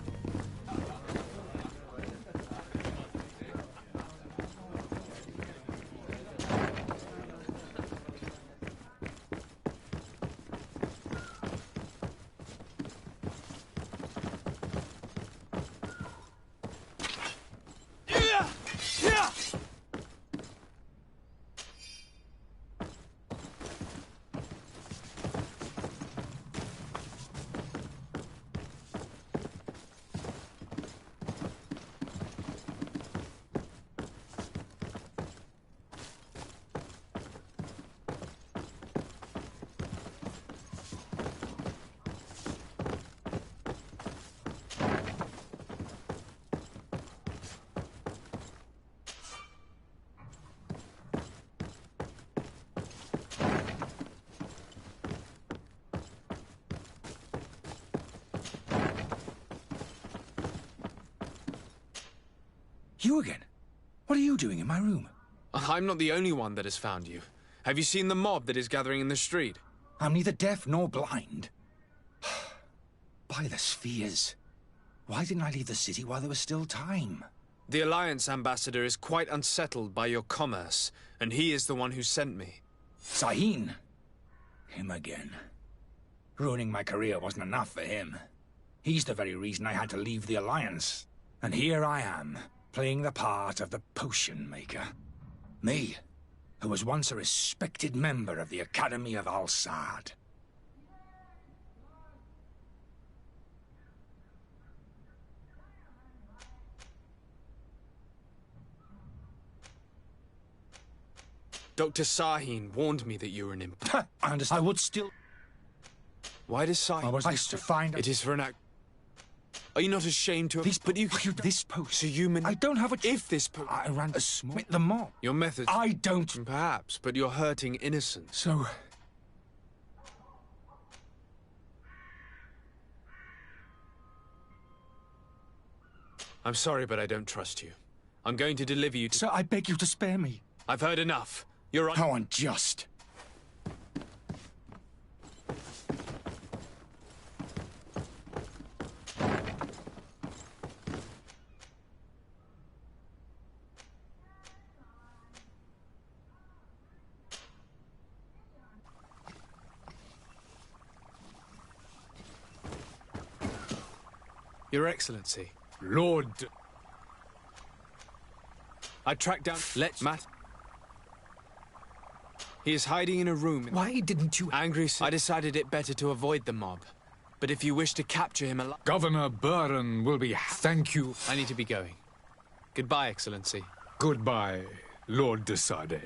You again? What are you doing in my room? I'm not the only one that has found you. Have you seen the mob that is gathering in the street? I'm neither deaf nor blind. By the spheres. Why didn't I leave the city while there was still time? The Alliance ambassador is quite unsettled by your commerce, and he is the one who sent me. Sahin. Him again. Ruining my career wasn't enough for him. He's the very reason I had to leave the Alliance. And here I am, playing the part of the potion maker. Me, who was once a respected member of the Academy of Al-Sad. Dr. Sahin warned me that you were an imp. I understand. I would still... Why does Sahin... I was nice to find... It is for an act... Are you not ashamed to... But this post... So you... I don't have a... If this post... I ran a small... With the mob. Your methods... I don't... Perhaps, but you're hurting innocents. So... I'm sorry, but I don't trust you. I'm going to deliver you to... Sir, I beg you to spare me. I've heard enough. You're... How unjust. Your Excellency. Lord... I tracked down... Matt... He is hiding in a room... Why didn't you... Angry... I decided it better to avoid the mob. But if you wish to capture him alive... Governor Burren will be... Thank you. I need to be going. Goodbye, Excellency. Goodbye, Lord de Sade.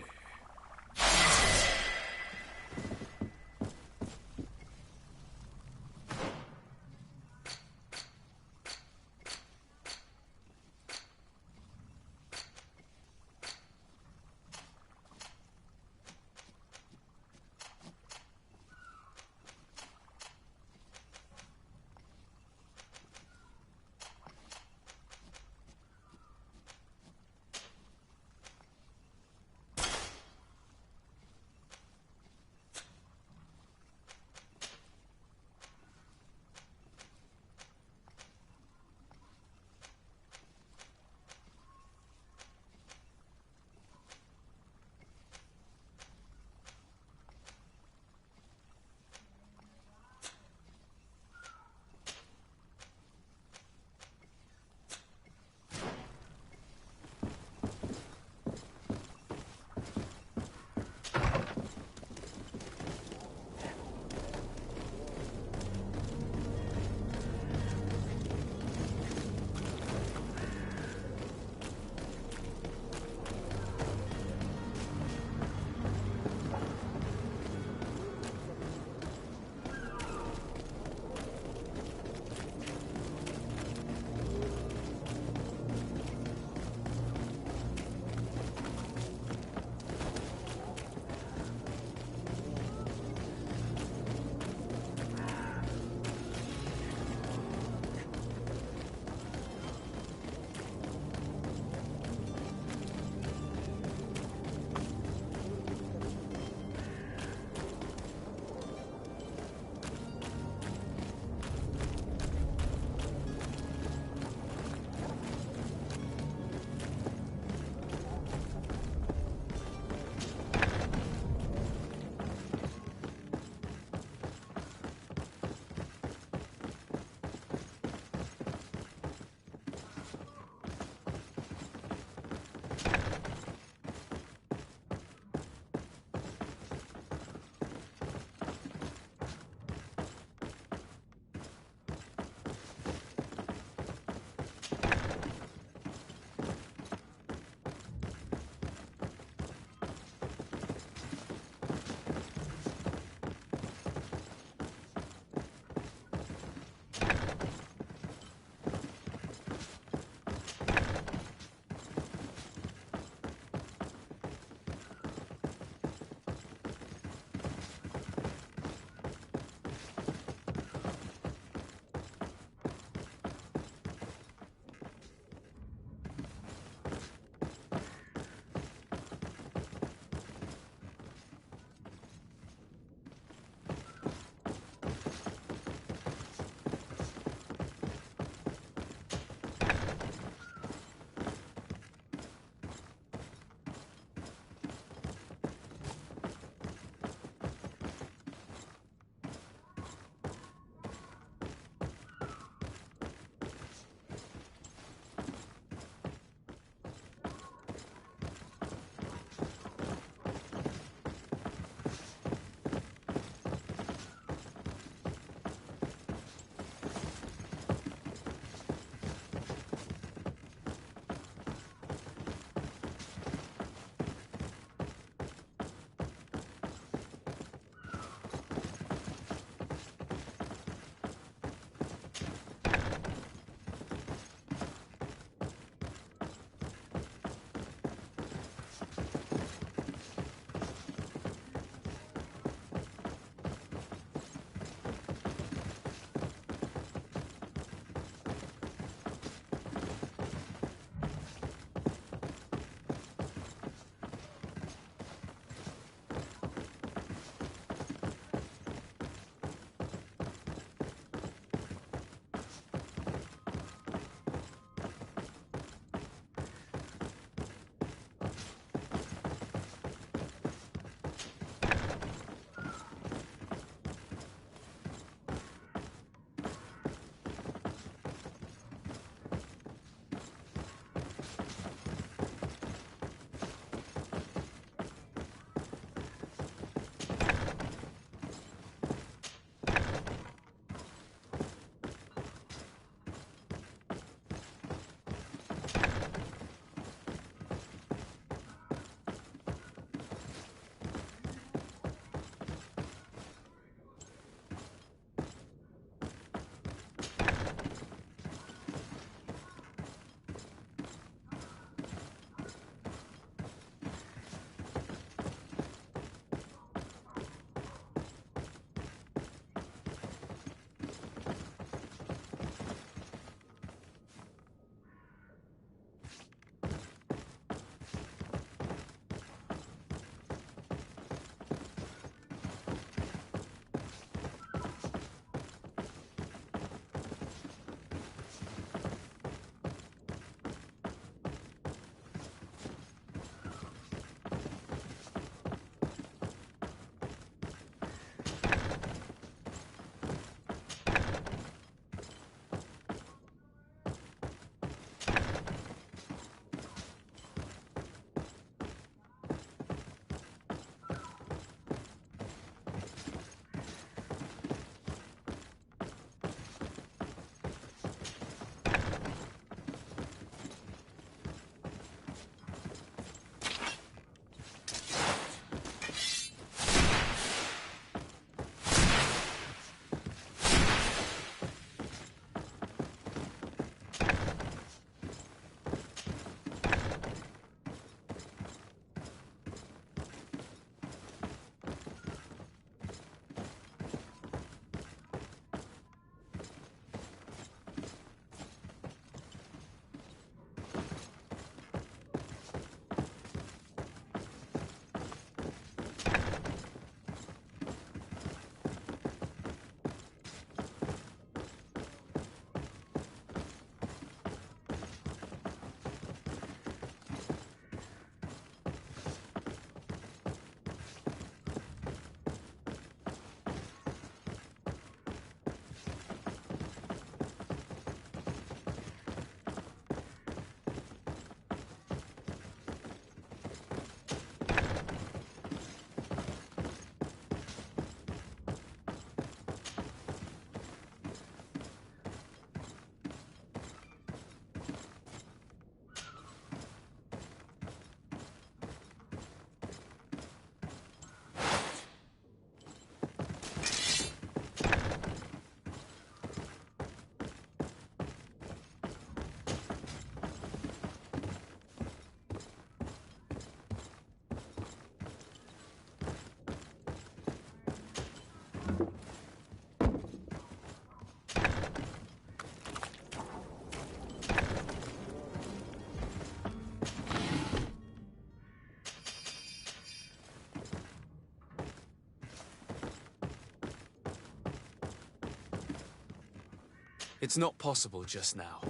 It's not possible just now.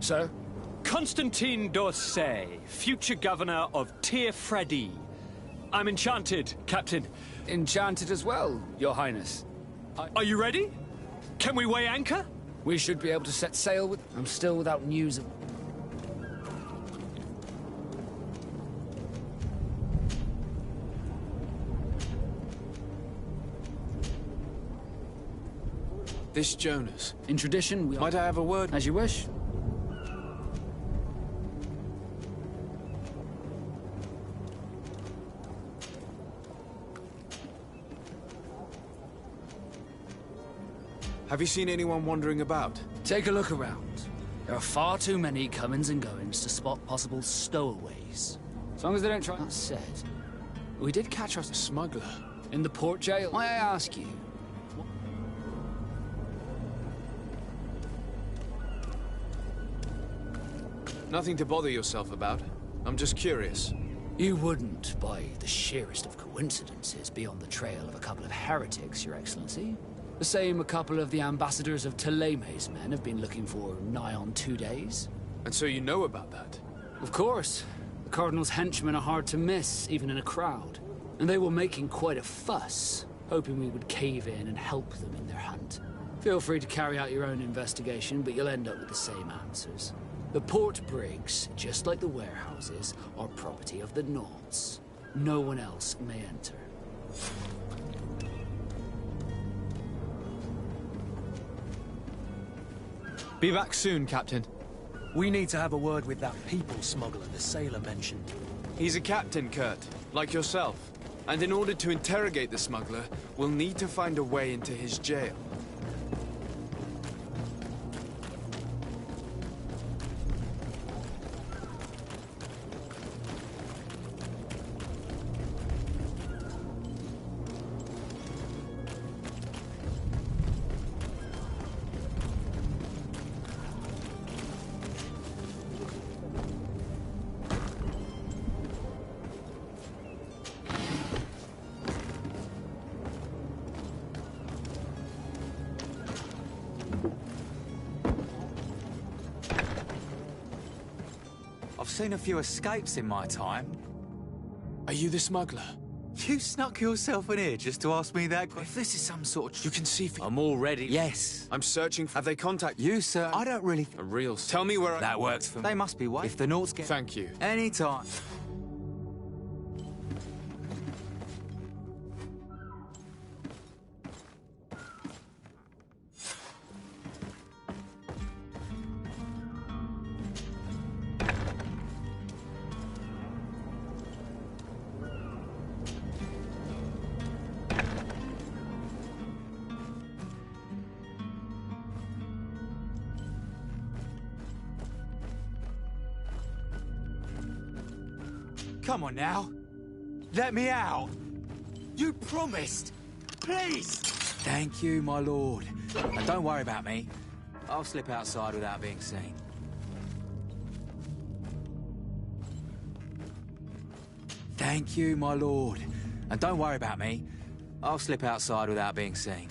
Sir? Constantine d'Orsay, future governor of Tir-Freddy. I'm enchanted, Captain. Enchanted as well, Your Highness. Are you ready? Can we weigh anchor? We should be able to set sail with... I'm still without news of... This Jonas. In tradition, we... Might I have a word? As you wish. Have you seen anyone wandering about? Take a look around. There are far too many comings and goings to spot possible stowaways. As long as they don't try... That said, we did catch our smuggler in the port jail. May I ask you? Nothing to bother yourself about. I'm just curious. You wouldn't, by the sheerest of coincidences, be on the trail of a couple of heretics, Your Excellency? The same a couple of the ambassadors of Theleme's men have been looking for nigh on 2 days. And so you know about that? Of course. The Cardinal's henchmen are hard to miss, even in a crowd. And they were making quite a fuss, hoping we would cave in and help them in their hunt. Feel free to carry out your own investigation, but you'll end up with the same answers. The port brigs, just like the warehouses, are property of the Nauts. No one else may enter. Be back soon, Captain. We need to have a word with that people smuggler the sailor mentioned. He's a captain, Kurt, like yourself. And in order to interrogate the smuggler, we'll need to find a way into his jail. seen a few escapes in my time. Are you the smuggler? You snuck yourself in here just to ask me that question? If this is some sort of... You can see for... I'm already... Yes. I'm searching for... Have they contacted you, sir? I don't really... A real... Tell me where I... That works for me. They must be waiting. If the Nords get... Thank you. Anytime. Come on now. Let me out. You promised. Please. Thank you, my lord. And don't worry about me. I'll slip outside without being seen. Thank you, my lord. And don't worry about me. I'll slip outside without being seen.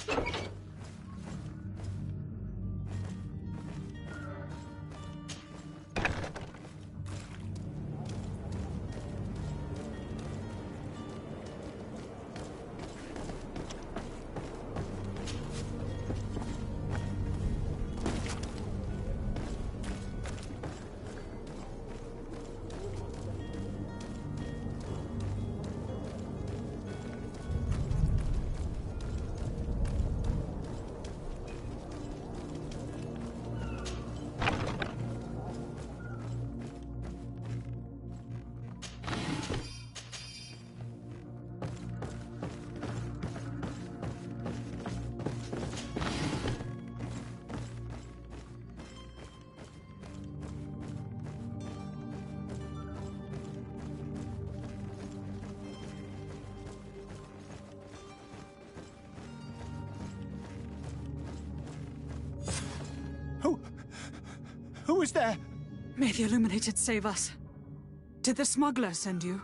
Who is there? May the Illuminated save us. Did the smuggler send you?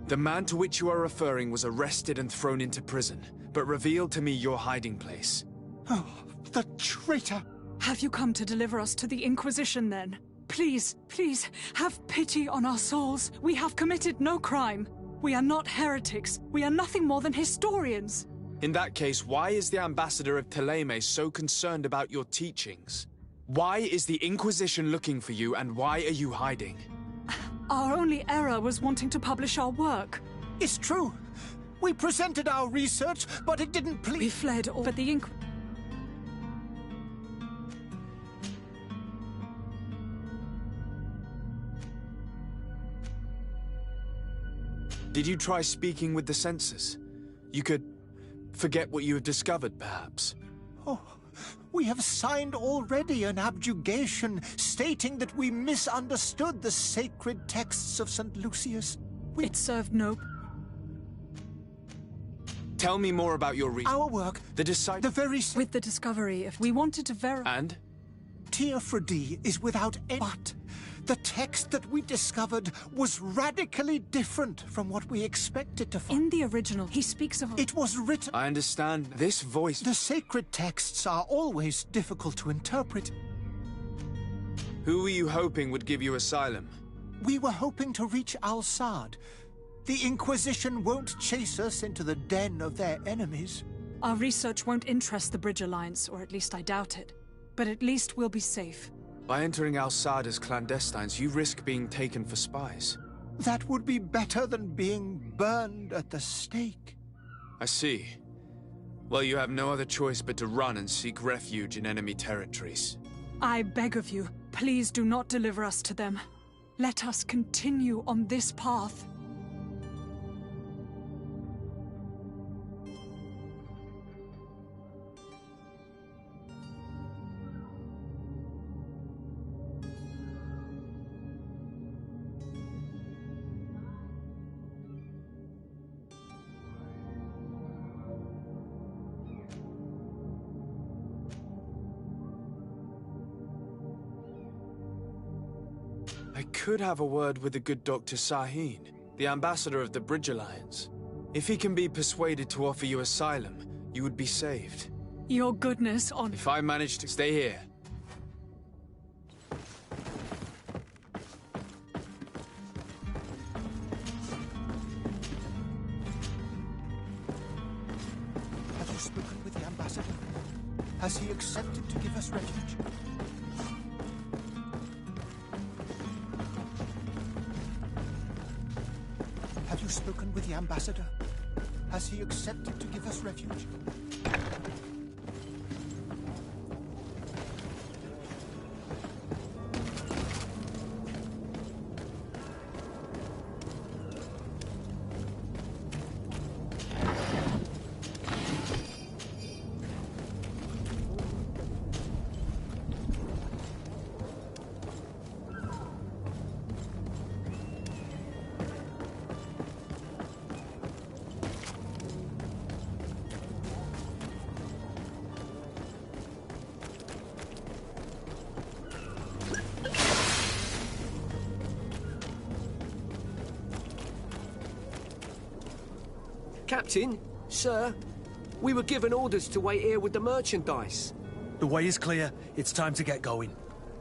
The man to which you are referring was arrested and thrown into prison, but revealed to me your hiding place. Oh, the traitor! Have you come to deliver us to the Inquisition, then? Please, please, have pity on our souls. We have committed no crime. We are not heretics. We are nothing more than historians. In that case, why is the ambassador of Thélème so concerned about your teachings? Why is the Inquisition looking for you, and why are you hiding? Our only error was wanting to publish our work. It's true. We presented our research, but it didn't please... We fled, but the Did you try speaking with the censors? You could forget what you have discovered, perhaps. Oh, we have signed already an abjugation stating that we misunderstood the sacred texts of St. Lucius. It served no... Tell me more about your research. Our work... The very... With the discovery, if we wanted to verify... And? Teofredi is without any... But the text that we discovered was radically different from what we expected to find. In the original, he speaks of... It was written... I understand. This voice... The sacred texts are always difficult to interpret. Who were you hoping would give you asylum? We were hoping to reach Al-Sad. The Inquisition won't chase us into the den of their enemies. Our research won't interest the Bridge Alliance, or at least I doubt it. But at least we'll be safe. By entering Al-Sad as clandestines, you risk being taken for spies. That would be better than being burned at the stake. I see. Well, you have no other choice but to run and seek refuge in enemy territories. I beg of you, please do not deliver us to them. Let us continue on this path. I could have a word with the good Dr. Sahin, the ambassador of the Bridge Alliance. If he can be persuaded to offer you asylum, you would be saved. Your goodness on... If I manage to stay here. spoken with the ambassador? Has he accepted to give us refuge? Have you spoken with the ambassador? Has he accepted to give us refuge? Captain, sir, we were given orders to wait here with the merchandise. The way is clear. It's time to get going.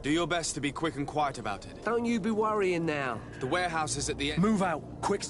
Do your best to be quick and quiet about it. Don't you be worrying now. The warehouse is at the end. Move out, quick.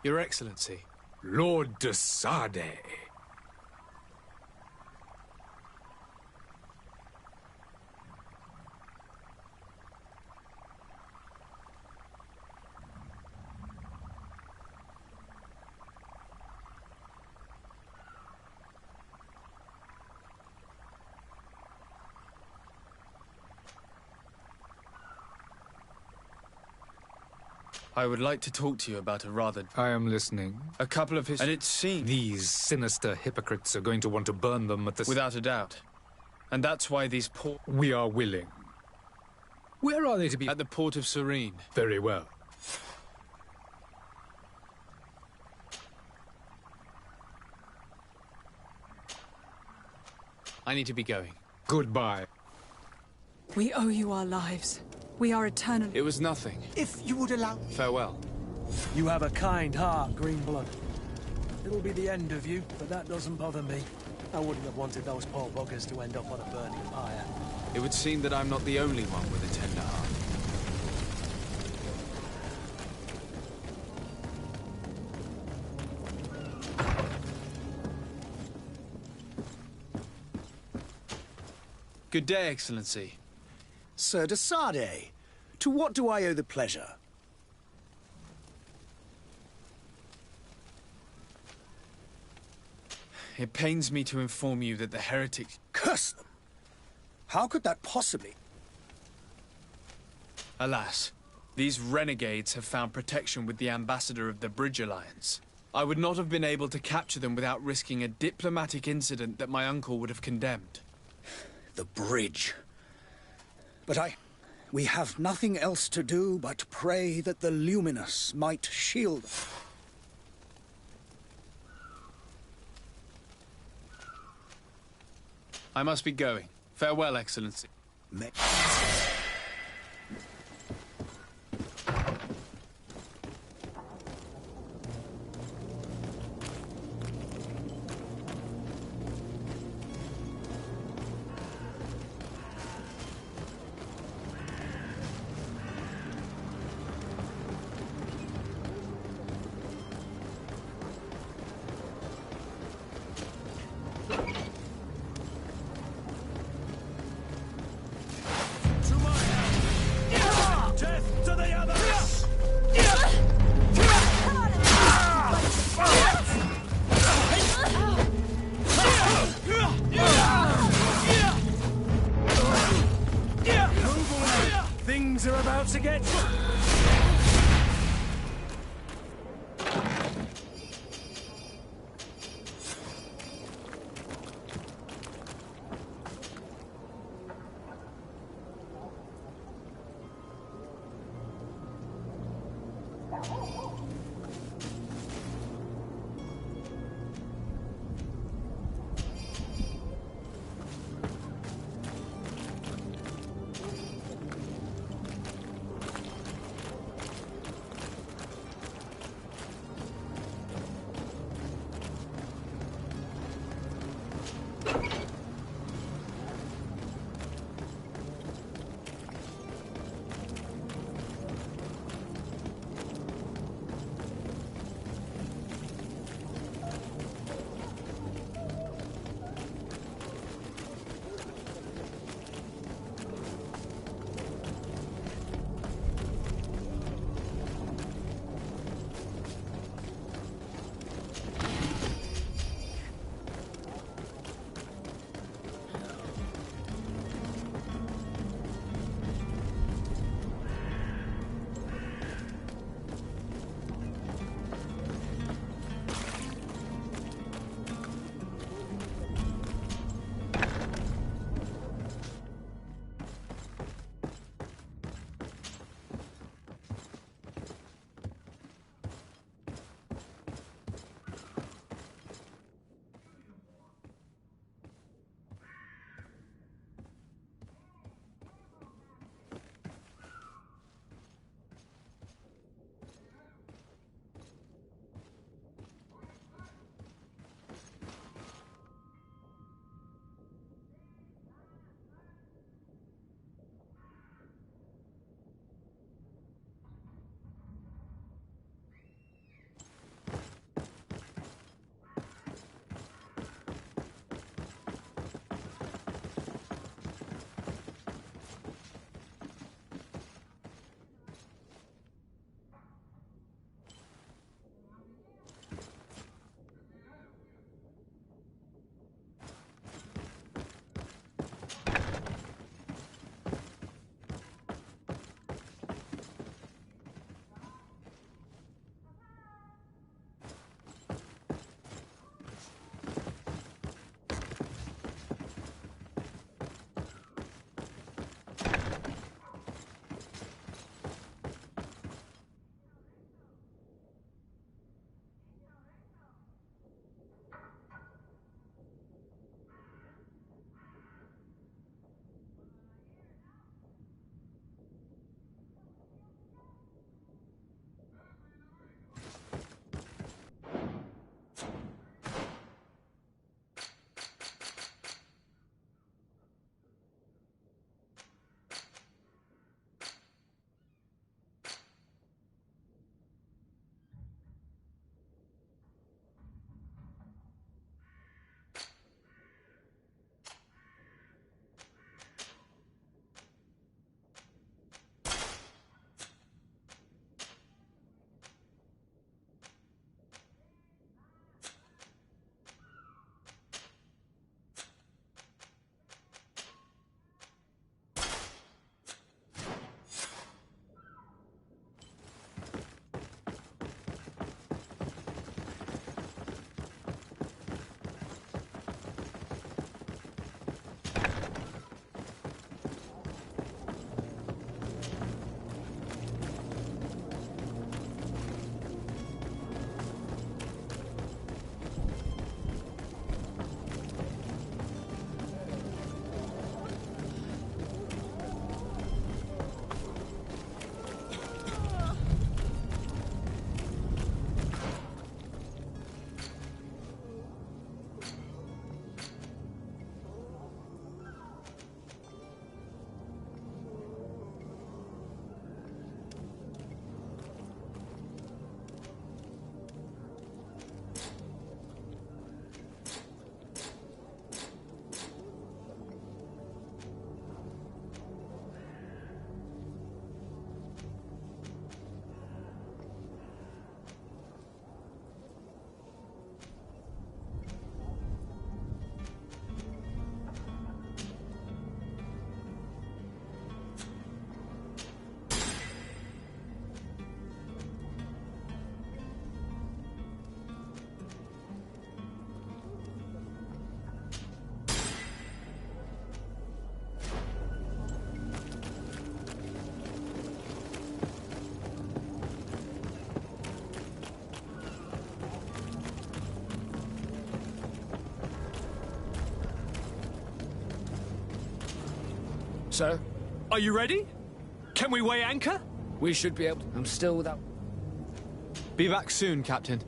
Your Excellency. Lord de Sade. I would like to talk to you about a rather... I am listening. A couple of his... And it seems... These sinister hypocrites are going to want to burn them at the... Without a doubt. And that's why these poor... We are willing. Where are they to be? At the port of Serene. Very well. I need to be going. Goodbye. We owe you our lives. We are eternal. It was nothing. If you would allow... Farewell. You have a kind heart, Greenblood. It'll be the end of you, but that doesn't bother me. I wouldn't have wanted those poor buggers to end up on a burning pyre. It would seem that I'm not the only one with a tender heart. Good day, Excellency. Sir de Sade, to what do I owe the pleasure? It pains me to inform you that the heretics... Curse them! How could that possibly... Alas, these renegades have found protection with the ambassador of the Bridge Alliance. I would not have been able to capture them without risking a diplomatic incident that my uncle would have condemned. The bridge. But we have nothing else to do but pray that the Luminous might shield us. I must be going. Farewell, Excellency. Things are about to get... Sir? Are you ready? Can we weigh anchor? We should be able to. I'm still without... Be back soon, Captain.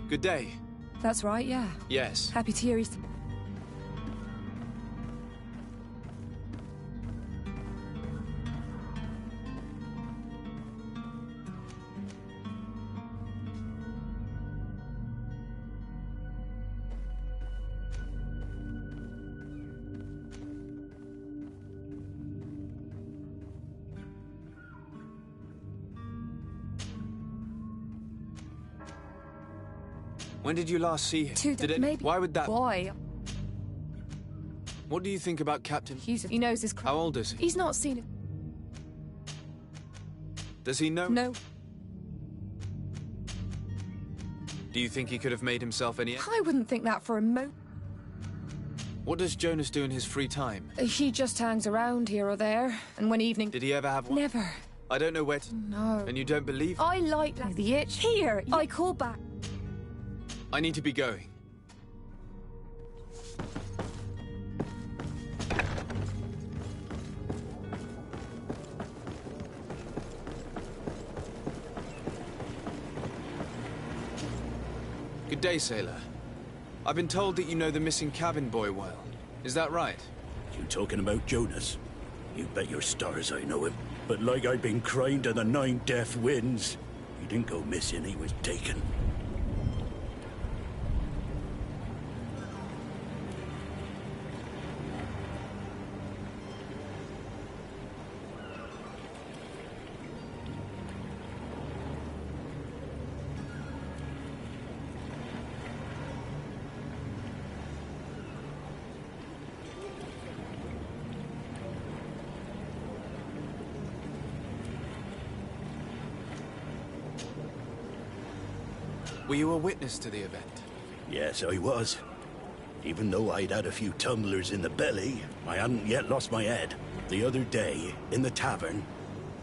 Good day. That's right, yeah. Yes. Happy to hear he's... When did you last see him? Maybe. Why would that... Boy. What do you think about Captain? He knows his... How old is he? He's not seen it. Does he know? No. Do you think he could have made himself any... I wouldn't think that for a moment. What does Jonas do in his free time? He just hangs around here or there, and when evening... Did he ever have one? Never. I don't know where to... No. And you don't believe... I like the itch. Here, I call back. I need to be going. Good day, sailor. I've been told that you know the missing cabin boy well. Is that right? You talking about Jonas? You bet your stars I know him. But like I've been crying to the 9 deaf winds, he didn't go missing, he was taken. Were you a witness to the event? Yes, I was. Even though I'd had a few tumblers in the belly, I hadn't yet lost my head. The other day, in the tavern,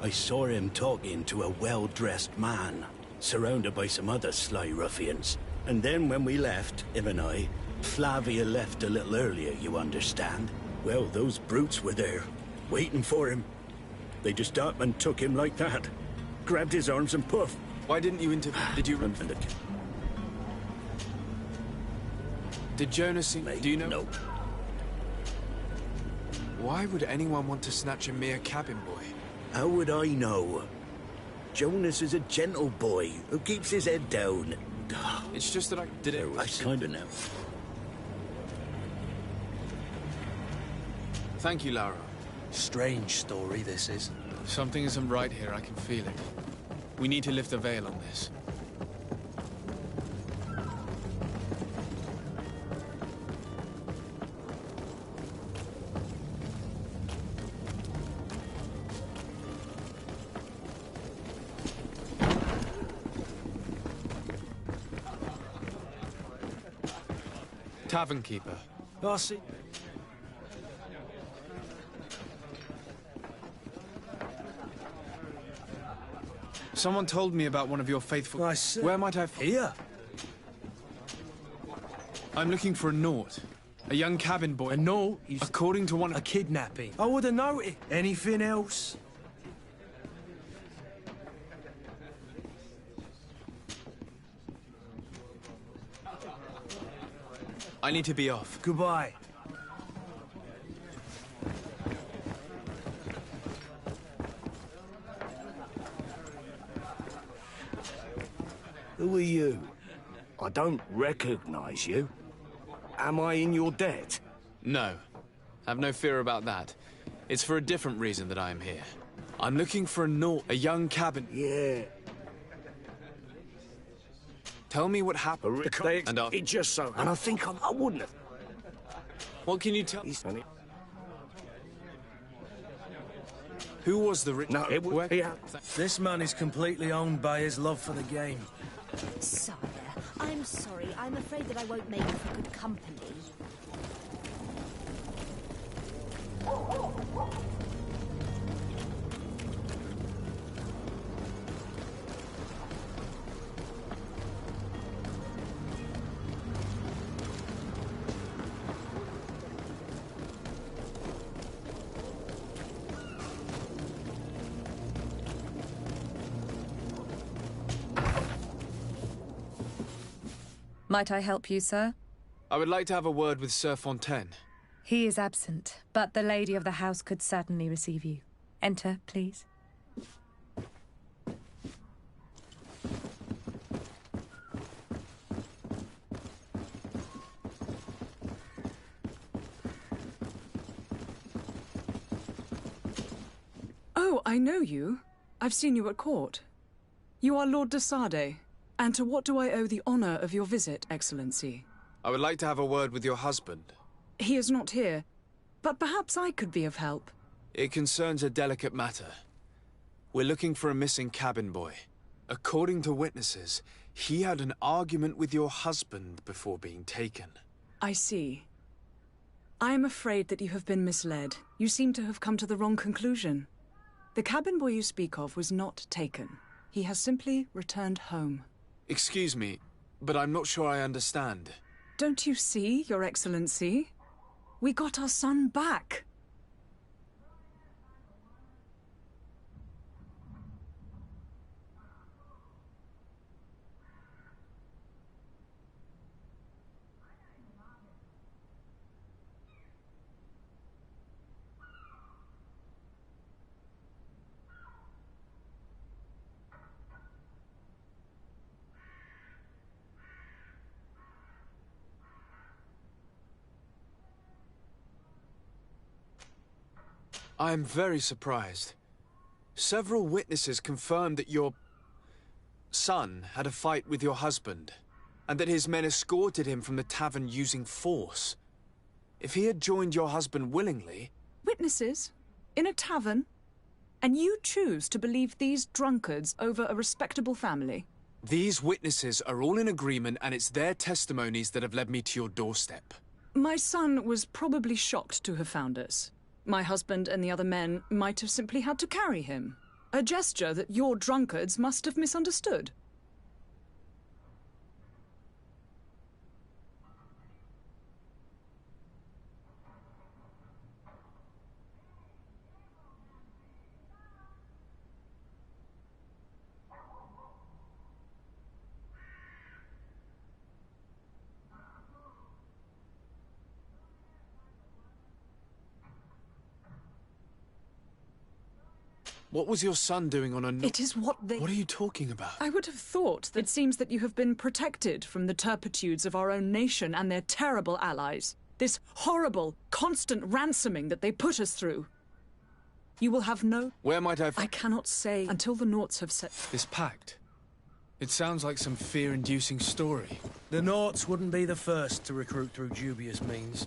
I saw him talking to a well-dressed man, surrounded by some other sly ruffians. And then when we left, him and I, Flavia left a little earlier, you understand? Well, those brutes were there, waiting for him. They just up and took him like that. Grabbed his arms and poof. Why didn't you intervene? Did you... Did Jonas see... Do you know... No. Why would anyone want to snatch a mere cabin boy? How would I know? Jonas is a gentle boy who keeps his head down. It's just that I did it... I kinda know. Thank you, Lara. Strange story, this is. Something isn't right here, I can feel it. We need to lift the veil on this. tavern keeper. I see. Someone told me about one of your faithful... I see. Where might I... Here? I'm looking for a Naut. A young cabin boy. A Naut? According to one... A kidnapping. I would have noted. Anything else? I need to be off. Goodbye. Who are you? I don't recognize you. Am I in your debt? No. Have no fear about that. It's for a different reason that I am here. I'm looking for a Naut, a young cabin... Yeah. Tell me what happened. It just so... And I think I wouldn't have... What can you tell... Who was the rich... No, it would be... This man is completely owned by his love for the game. Sire, I'm sorry. I'm afraid that I won't make you for good company. Might I help you, sir? I would like to have a word with Sir Fontaine. He is absent, but the lady of the house could certainly receive you. Enter, please. Oh, I know you. I've seen you at court. You are Lord de Sade. And to what do I owe the honor of your visit, Excellency? I would like to have a word with your husband. He is not here, but perhaps I could be of help. It concerns a delicate matter. We're looking for a missing cabin boy. According to witnesses, he had an argument with your husband before being taken. I see. I am afraid that you have been misled. You seem to have come to the wrong conclusion. The cabin boy you speak of was not taken. He has simply returned home. Excuse me, but I'm not sure I understand. Don't you see, Your Excellency? We got our son back. I am very surprised. Several witnesses confirmed that your son had a fight with your husband, and that his men escorted him from the tavern using force. If he had joined your husband willingly... Witnesses? In a tavern? And you choose to believe these drunkards over a respectable family? These witnesses are all in agreement, and it's their testimonies that have led me to your doorstep. My son was probably shocked to have found us. My husband and the other men might have simply had to carry him. A gesture that your drunkards must have misunderstood. What was your son doing on a... It is what they... What are you talking about? I would have thought that it seems that you have been protected from the turpitudes of our own nation and their terrible allies. This horrible, constant ransoming that they put us through. You will have no... Where might I... I cannot say until the Nauts have set... This pact? It sounds like some fear-inducing story. The Nauts wouldn't be the first to recruit through dubious means.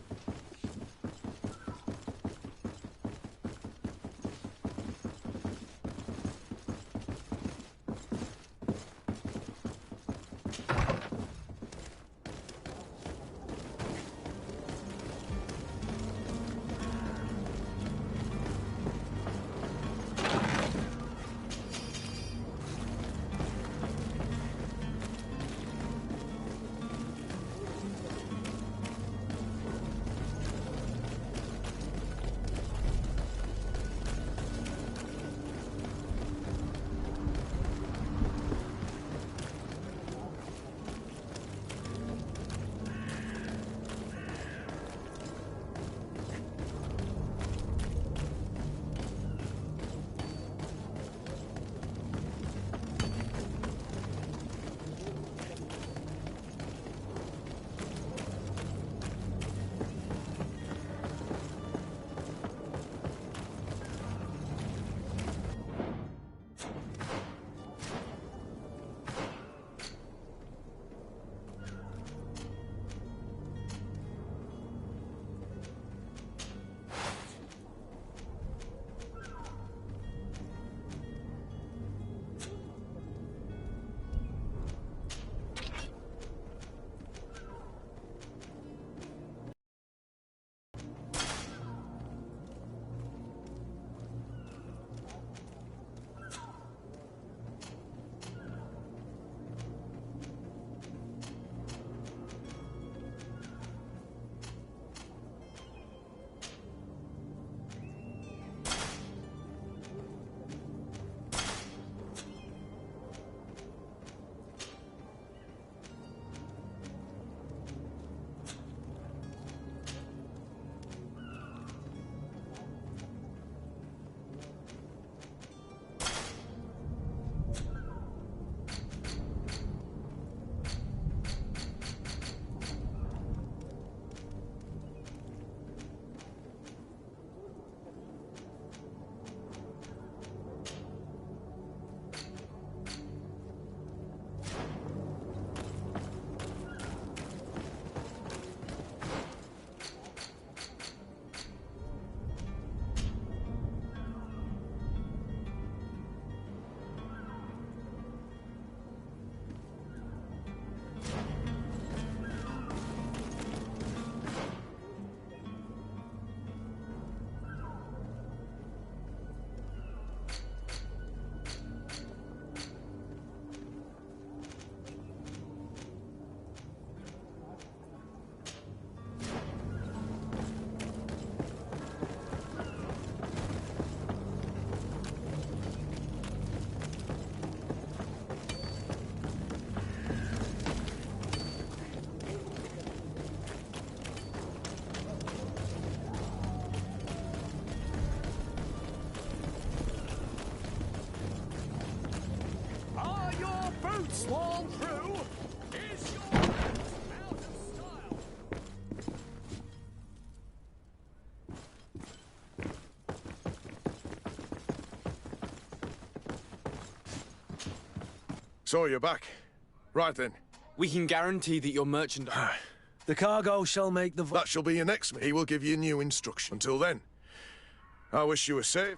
Swarm crew, is your out of style? So you're back. Right then. We can guarantee that your merchandise... The cargo shall make the... That shall be your next meeting. He will give you new instruction. Until then, I wish you were safe.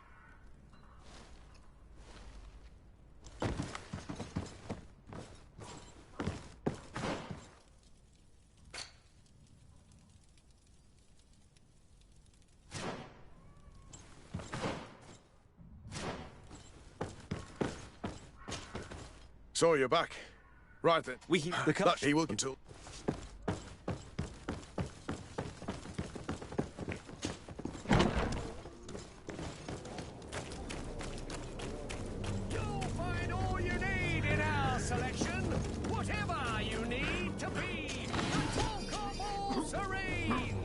So you're back. Right then. We can... That he will until... You'll find all you need in our selection. Whatever you need to be the talk of all serene.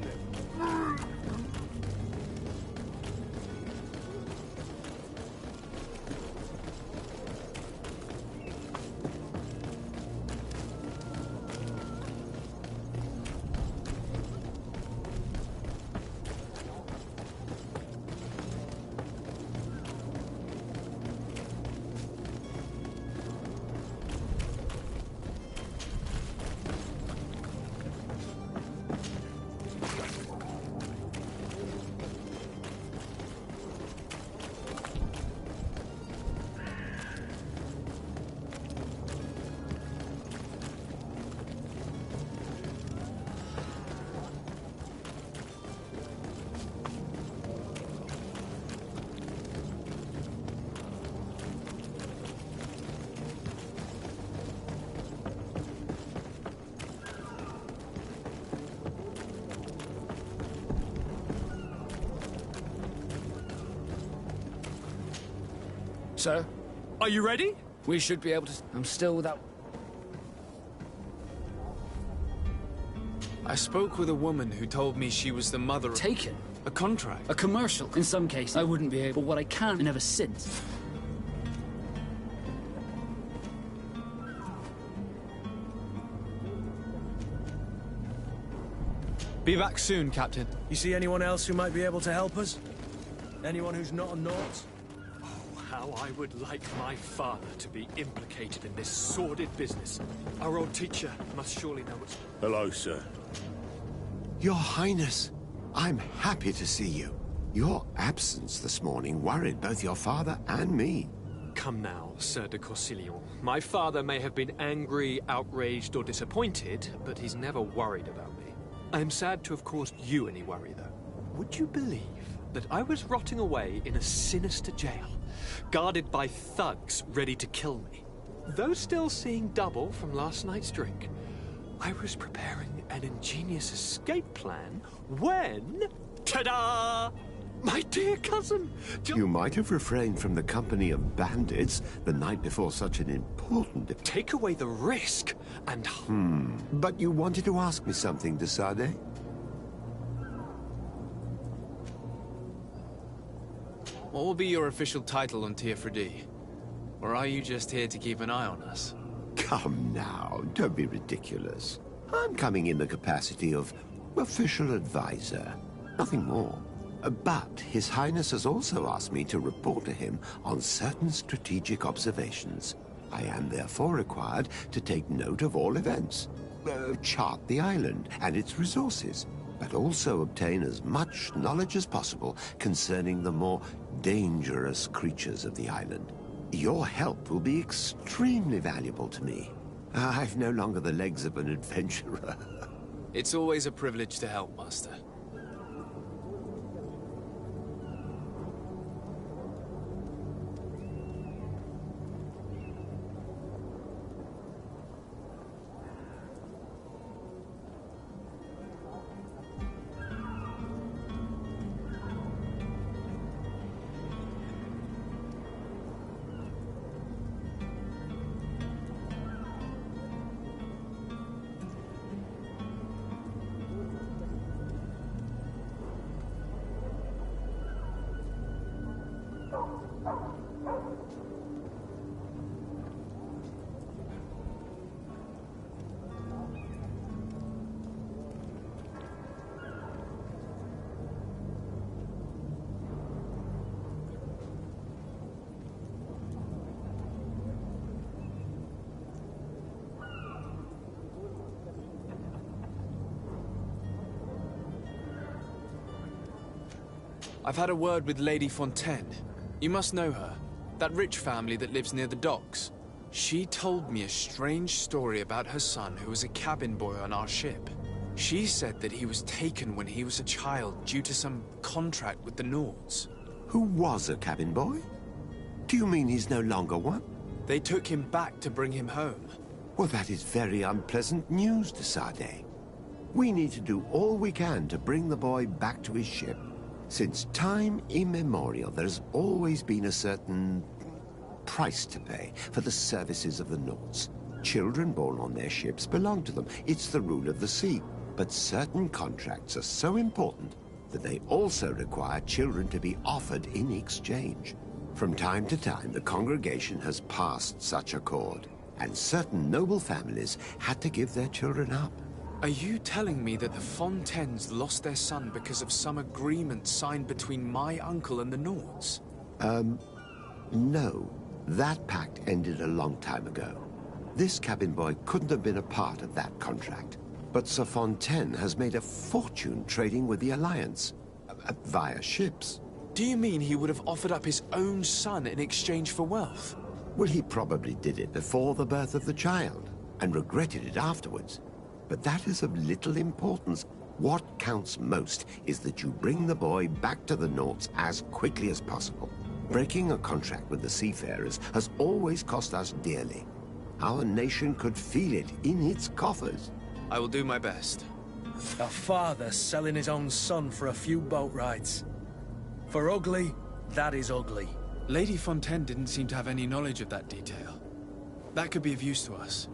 Sir? Are you ready? We should be able to... I'm still without... I spoke with a woman who told me she was the mother of... Taken? A contract? A commercial. In some cases, I wouldn't be able... But what I can, and ever since... Be back soon, Captain. You see anyone else who might be able to help us? Anyone who's not a Naut? How I would like my father to be implicated in this sordid business. Our old teacher must surely know what's... Hello, sir. Your Highness, I'm happy to see you. Your absence this morning worried both your father and me. Come now, Sir de Corsilion. My father may have been angry, outraged, or disappointed, but he's never worried about me. I am sad to have caused you any worry, though. Would you believe that I was rotting away in a sinister jail, guarded by thugs ready to kill me? Though still seeing double from last night's drink, I was preparing an ingenious escape plan when... Ta-da! My dear cousin! You might have refrained from the company of bandits the night before such an important... Take away the risk, and... But you wanted to ask me something, de Sade? What will be your official title on Teofredi? Or are you just here to keep an eye on us? Come now, don't be ridiculous. I'm coming in the capacity of official advisor, nothing more. But His Highness has also asked me to report to him on certain strategic observations. I am therefore required to take note of all events, chart the island and its resources, but also obtain as much knowledge as possible concerning the more dangerous creatures of the island. Your help will be extremely valuable to me. I've no longer the legs of an adventurer. It's always a privilege to help, Master. I've had a word with Lady Fontaine. You must know her. That rich family that lives near the docks. She told me a strange story about her son who was a cabin boy on our ship. She said that he was taken when he was a child due to some contract with the Nords. Who was a cabin boy? Do you mean he's no longer one? They took him back to bring him home. Well, that is very unpleasant news, de Sade. We need to do all we can to bring the boy back to his ship. Since time immemorial, there has always been a certain price to pay for the services of the Nords. Children born on their ships belong to them. It's the rule of the sea. But certain contracts are so important that they also require children to be offered in exchange. From time to time, the congregation has passed such accord, and certain noble families had to give their children up. Are you telling me that the Fontaines lost their son because of some agreement signed between my uncle and the Nords? No. That pact ended a long time ago. This cabin boy couldn't have been a part of that contract. But Sir Fontaine has made a fortune trading with the Alliance, via ships. Do you mean he would have offered up his own son in exchange for wealth? Well, he probably did it before the birth of the child, and regretted it afterwards. But that is of little importance. What counts most is that you bring the boy back to the Nords as quickly as possible. Breaking a contract with the seafarers has always cost us dearly. Our nation could feel it in its coffers. I will do my best. A father selling his own son for a few boat rides. For ugly, that is ugly. Lady Fontaine didn't seem to have any knowledge of that detail. That could be of use to us.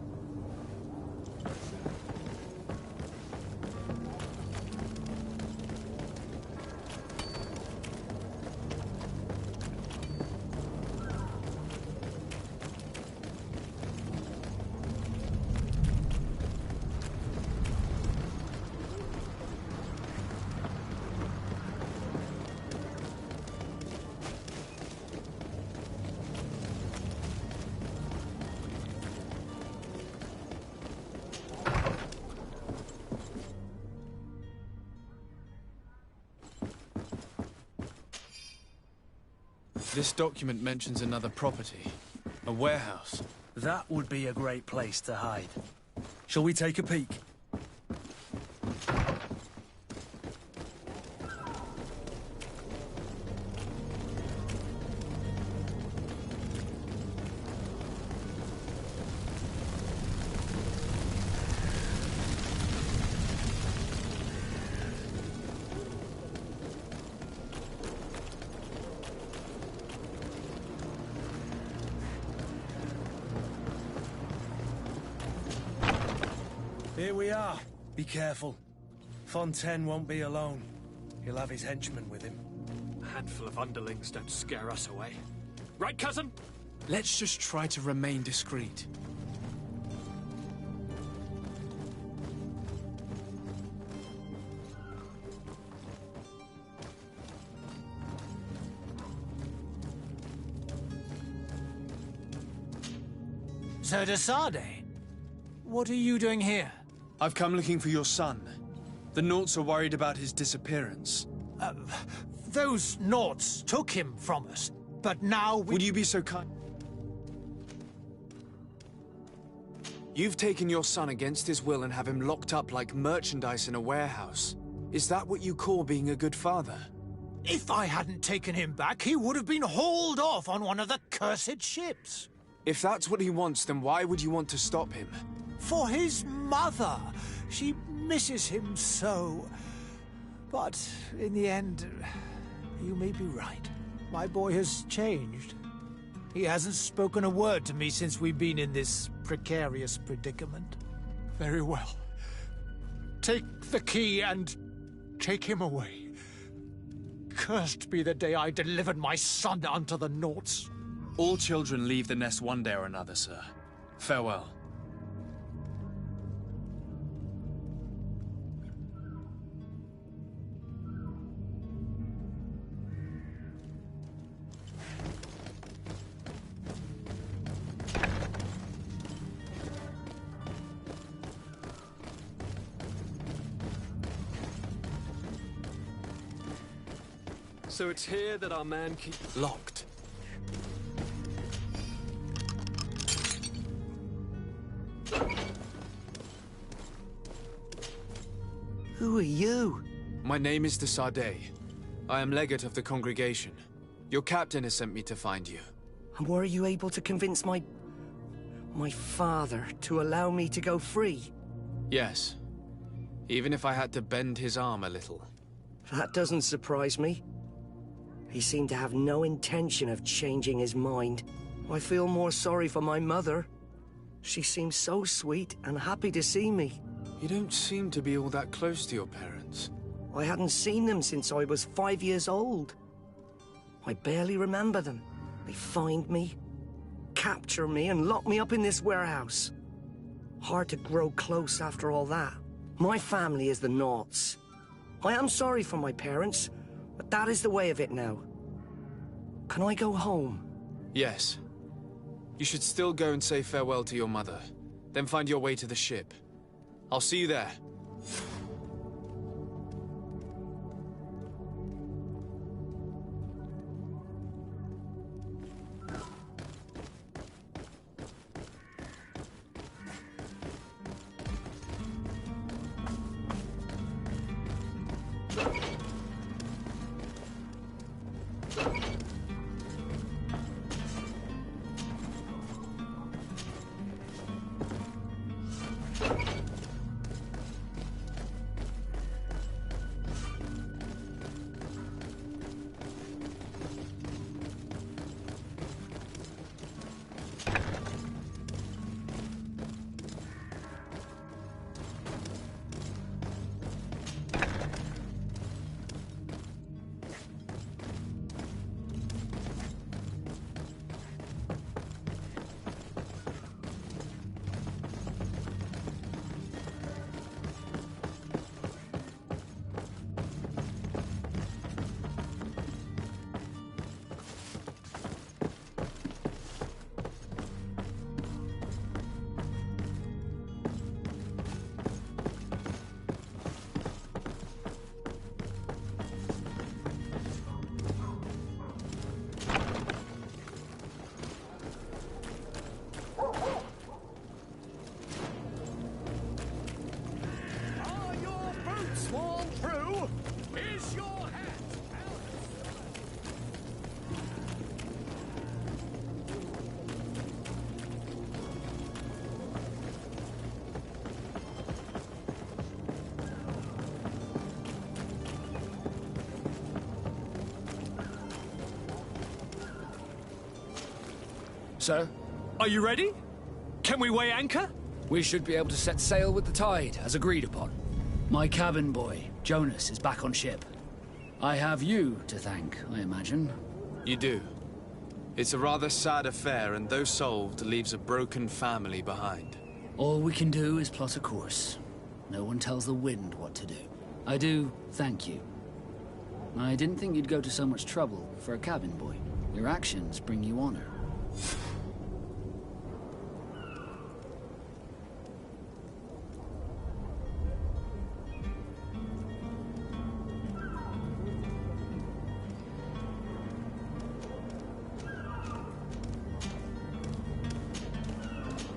This document mentions another property. A warehouse. That would be a great place to hide. Shall we take a peek? Here we are. Be careful. Fontaine won't be alone. He'll have his henchmen with him. A handful of underlings don't scare us away. Right, cousin? Let's just try to remain discreet. Sir de Sade, what are you doing here? I've come looking for your son. The Nauts are worried about his disappearance. Those Nauts took him from us, but now we... Would you be so kind? You've taken your son against his will and have him locked up like merchandise in a warehouse. Is that what you call being a good father? If I hadn't taken him back, he would have been hauled off on one of the cursed ships. If that's what he wants, then why would you want to stop him? For his mother. She misses him so. But in the end, you may be right. My boy has changed. He hasn't spoken a word to me since we've been in this precarious predicament. Very well. Take the key and take him away. Cursed be the day I delivered my son unto the Nauts. All children leave the nest one day or another, sir. Farewell. So it's here that our man keeps... Locked. Who are you? My name is de Sardet. I am legate of the congregation. Your captain has sent me to find you. And were you able to convince my father to allow me to go free? Yes. Even if I had to bend his arm a little. That doesn't surprise me. He seemed to have no intention of changing his mind. I feel more sorry for my mother. She seems so sweet and happy to see me. You don't seem to be all that close to your parents. I hadn't seen them since I was 5 years old. I barely remember them. They find me, capture me, and lock me up in this warehouse. Hard to grow close after all that. My family is the Naughts. I am sorry for my parents, but that is the way of it now. Can I go home? Yes. You should still go and say farewell to your mother. Then find your way to the ship. I'll see you there. Sir? Are you ready? Can we weigh anchor? We should be able to set sail with the tide, as agreed upon. My cabin boy, Jonas, is back on ship. I have you to thank, I imagine. You do. It's a rather sad affair, and though solved, leaves a broken family behind. All we can do is plot a course. No one tells the wind what to do. I do thank you. I didn't think you'd go to so much trouble for a cabin boy. Your actions bring you honor.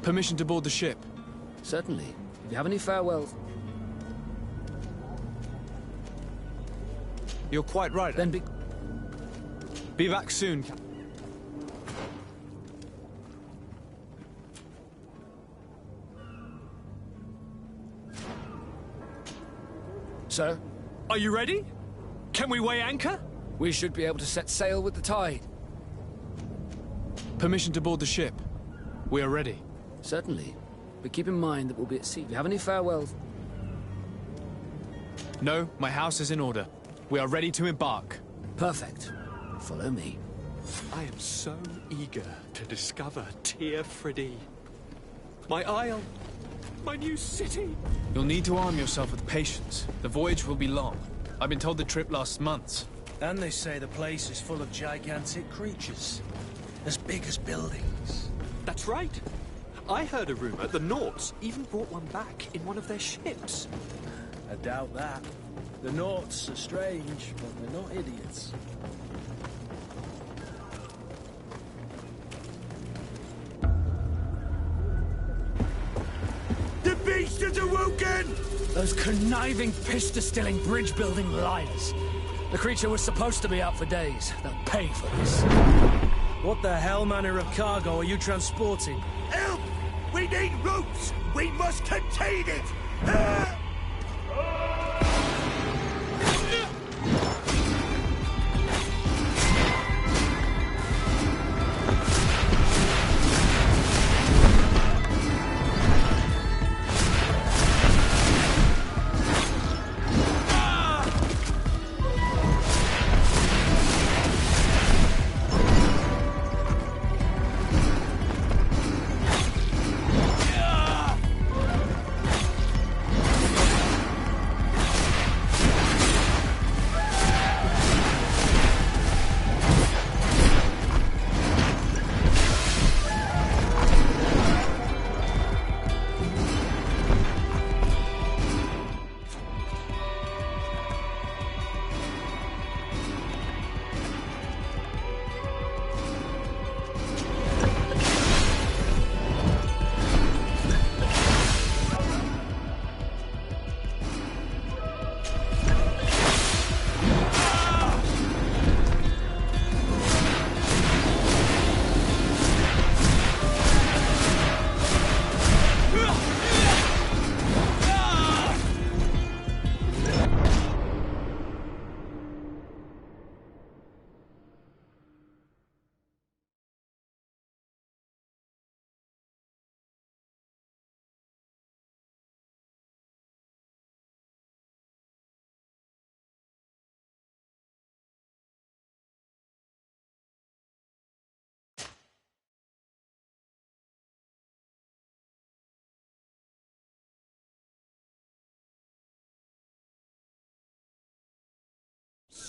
Permission to board the ship? Certainly. If you have any farewells... You're quite right. Then be back soon, Sir? Are you ready? Can we weigh anchor? We should be able to set sail with the tide. Permission to board the ship. We are ready. Certainly. But keep in mind that we'll be at sea. If you have any farewells... No, my house is in order. We are ready to embark. Perfect. Follow me. I am so eager to discover Teer Friddy. My isle. My new city. You'll need to arm yourself with patience. The voyage will be long. I've been told the trip lasts months. And they say the place is full of gigantic creatures. As big as buildings. That's right. I heard a rumor the Naughts even brought one back in one of their ships. I doubt that. The Naughts are strange, but they're not idiots. The beast has awoken! Those conniving, piss-distilling, bridge-building liars. The creature was supposed to be out for days. They'll pay for this. What the hell manner of cargo are you transporting? Help! We need ropes! We must contain it!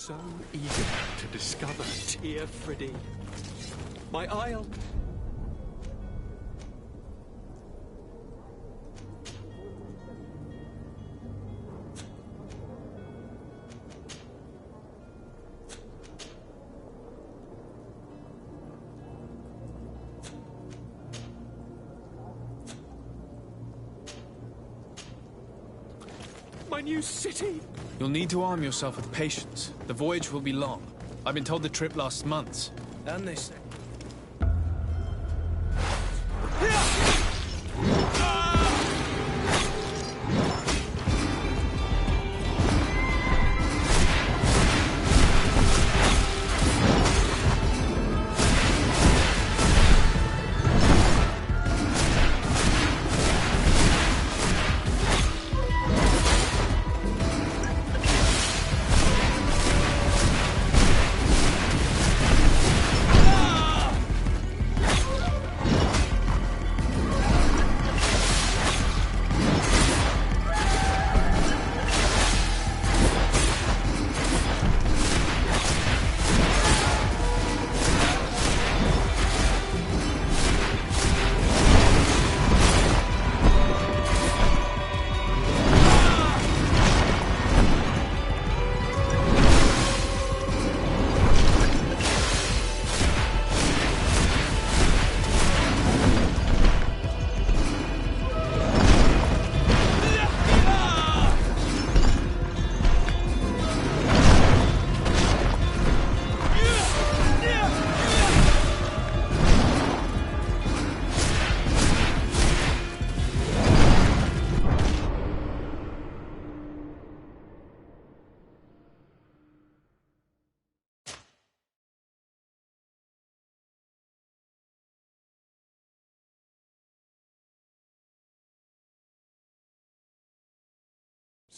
So eager to discover Tir Friddy. My isle. My new city! You'll need to arm yourself with patience. The voyage will be long. I've been told the trip lasts months. And they say...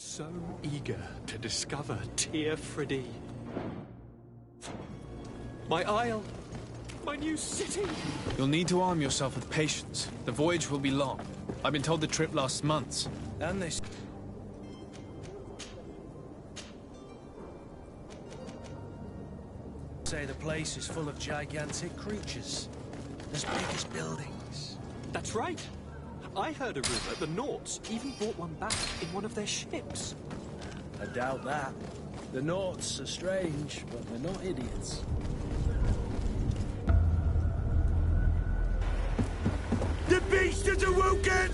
So eager to discover Tir Friddy. My isle. My new city. You'll need to arm yourself with patience. The voyage will be long. I've been told the trip lasts months. And they... say the place is full of gigantic creatures. As big as buildings. That's right. I heard a rumor the Naughts even brought one back in one of their ships. I doubt that. The Naughts are strange, but they're not idiots. The beast is awoken!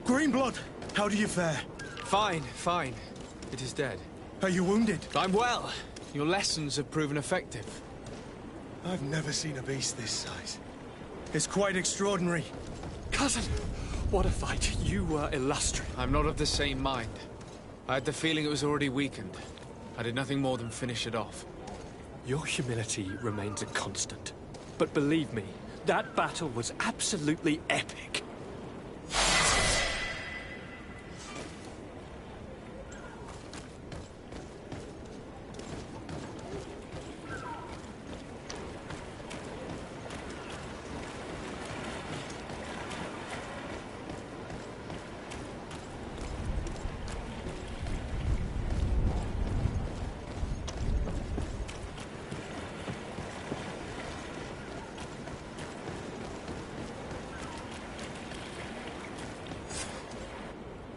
Greenblood, how do you fare? Fine, fine. It is dead. Are you wounded? I'm well. Your lessons have proven effective. I've never seen a beast this size. It's quite extraordinary. Cousin, what a fight. You were illustrious. I'm not of the same mind. I had the feeling it was already weakened. I did nothing more than finish it off. Your humility remains a constant. But believe me, that battle was absolutely epic.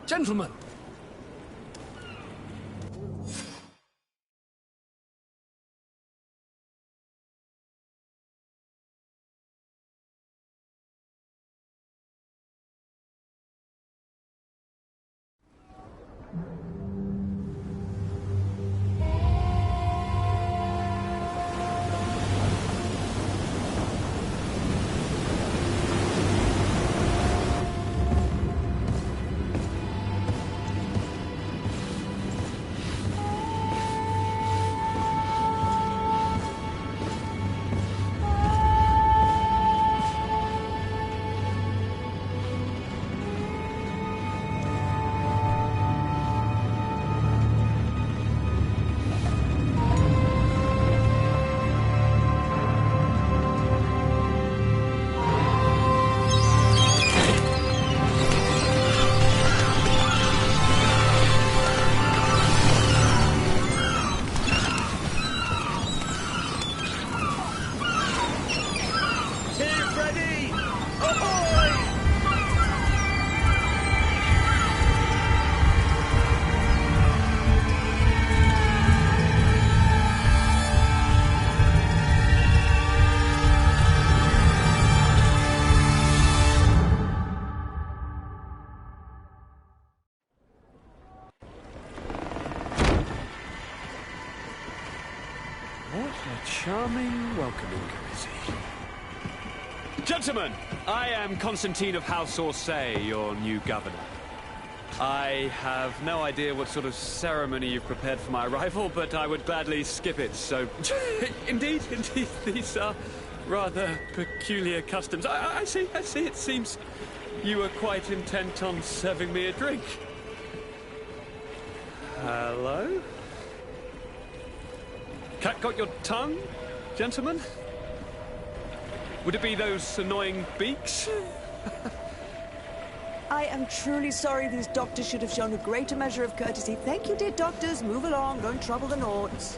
Gentlemen! What a charming welcoming committee. Gentlemen, I am Constantine of House Orsay, your new governor. I have no idea what sort of ceremony you've prepared for my arrival, but I would gladly skip it, so... indeed, these are rather peculiar customs. I see, it seems you were quite intent on serving me a drink. Hello? Cat got your tongue, gentlemen? Would it be those annoying beaks? I am truly sorry. These doctors should have shown a greater measure of courtesy. Thank you, dear doctors. Move along. Don't trouble the Nords.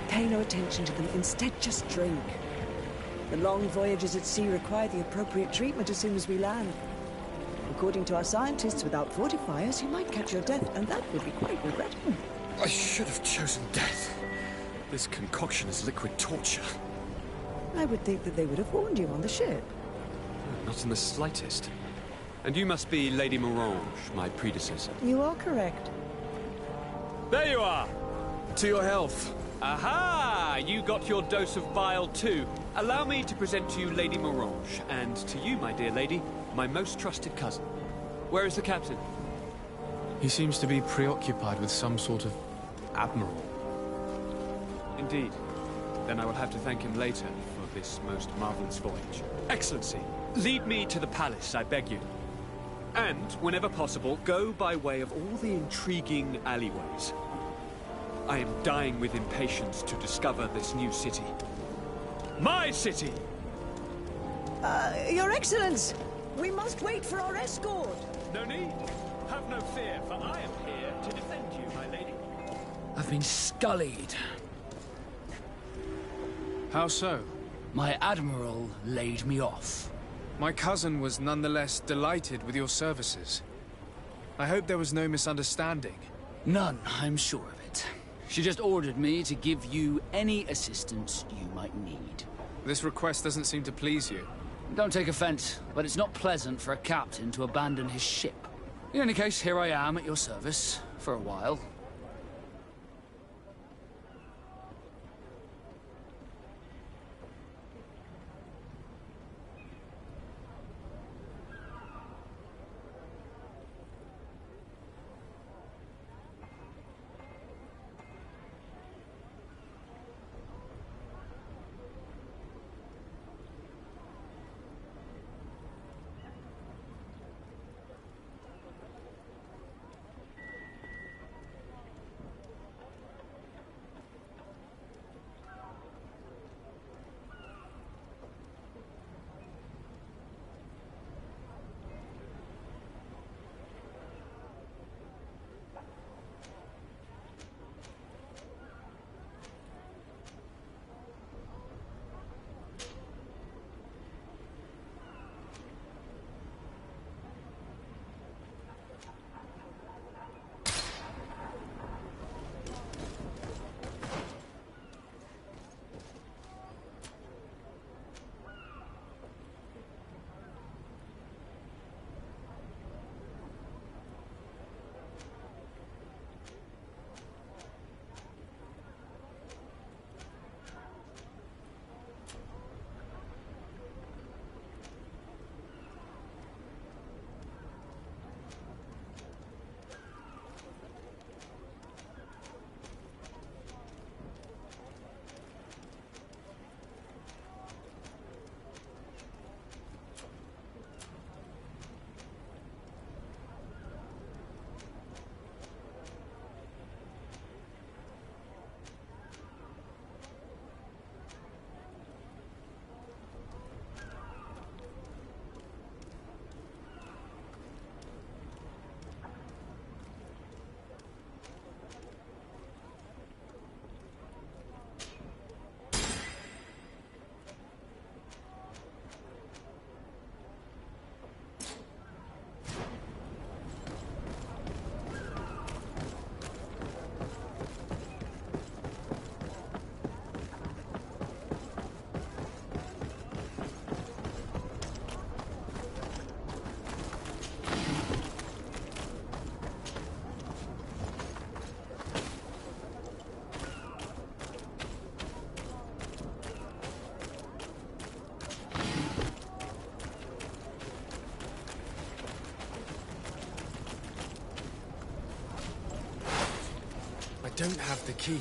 Pay no attention to them. Instead, just drink. The long voyages at sea require the appropriate treatment as soon as we land. According to our scientists, without fortifiers, you might catch your death, and that would be quite regrettable. I should have chosen death. This concoction is liquid torture. I would think that they would have warned you on the ship. Not in the slightest. And you must be Lady Morange, my predecessor. You are correct. There you are! To your health. Aha! You got your dose of bile too. Allow me to present to you Lady Morange, and to you, my dear lady, my most trusted cousin. Where is the captain? He seems to be preoccupied with some sort of admiral. Indeed. Then I will have to thank him later for this most marvelous voyage. Excellency, lead me to the palace, I beg you. And, whenever possible, go by way of all the intriguing alleyways. I am dying with impatience to discover this new city. My city! Your Excellence! We must wait for our escort! No need. Have no fear, for I am here to defend you, my lady. I've been scullied. How so? My admiral laid me off. My cousin was nonetheless delighted with your services. I hope there was no misunderstanding. None, I'm sure of it. She just ordered me to give you any assistance you might need. This request doesn't seem to please you. Don't take offense, but it's not pleasant for a captain to abandon his ship. In any case, here I am at your service, for a while. I don't have the key.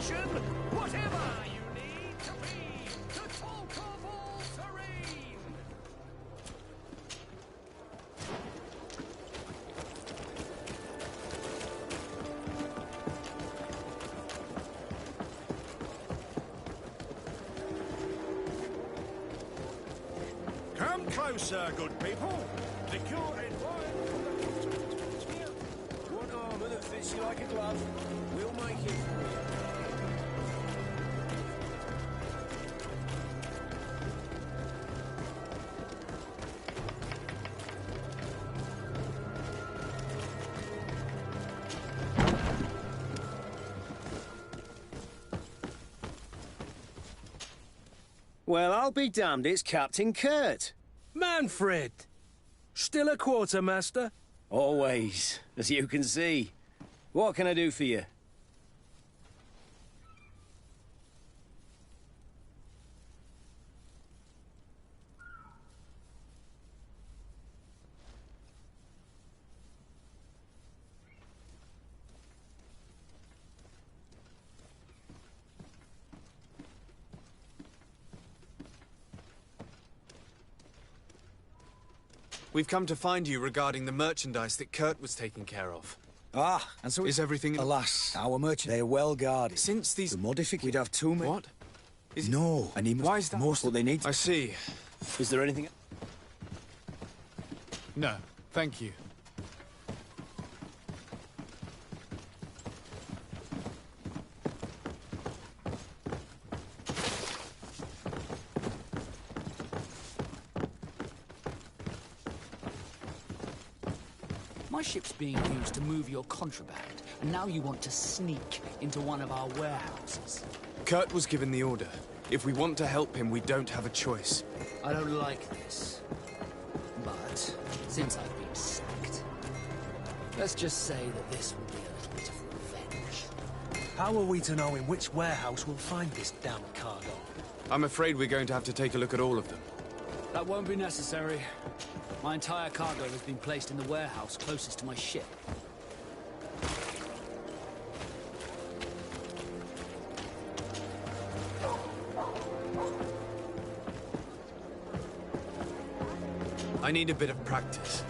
selection. Whatever you need to be the talk of all Serene. Come closer, good people. Liqueur and wine. One armour that fits you like a glove. We'll make it for you. Well, I'll be damned, it's Captain Kurt. Manfred! Still a quartermaster? Always, as you can see. What can I do for you? We've come to find you regarding the merchandise that Kurt was taking care of. Ah, and so is everything... Alas, our merchants, they are well guarded. Since these... The modificate, we'd have too many... What? No, and he must... Why is that? Most what they need. I see. Is there anything... No, thank you. My ship's being used to move your contraband, and now you want to sneak into one of our warehouses. Kurt was given the order. If we want to help him, we don't have a choice. I don't like this. But, since I've been sacked, let's just say that this will be a little bit of revenge. How are we to know in which warehouse we'll find this damn cargo? I'm afraid we're going to have to take a look at all of them. That won't be necessary. My entire cargo has been placed in the warehouse closest to my ship. I need a bit of practice.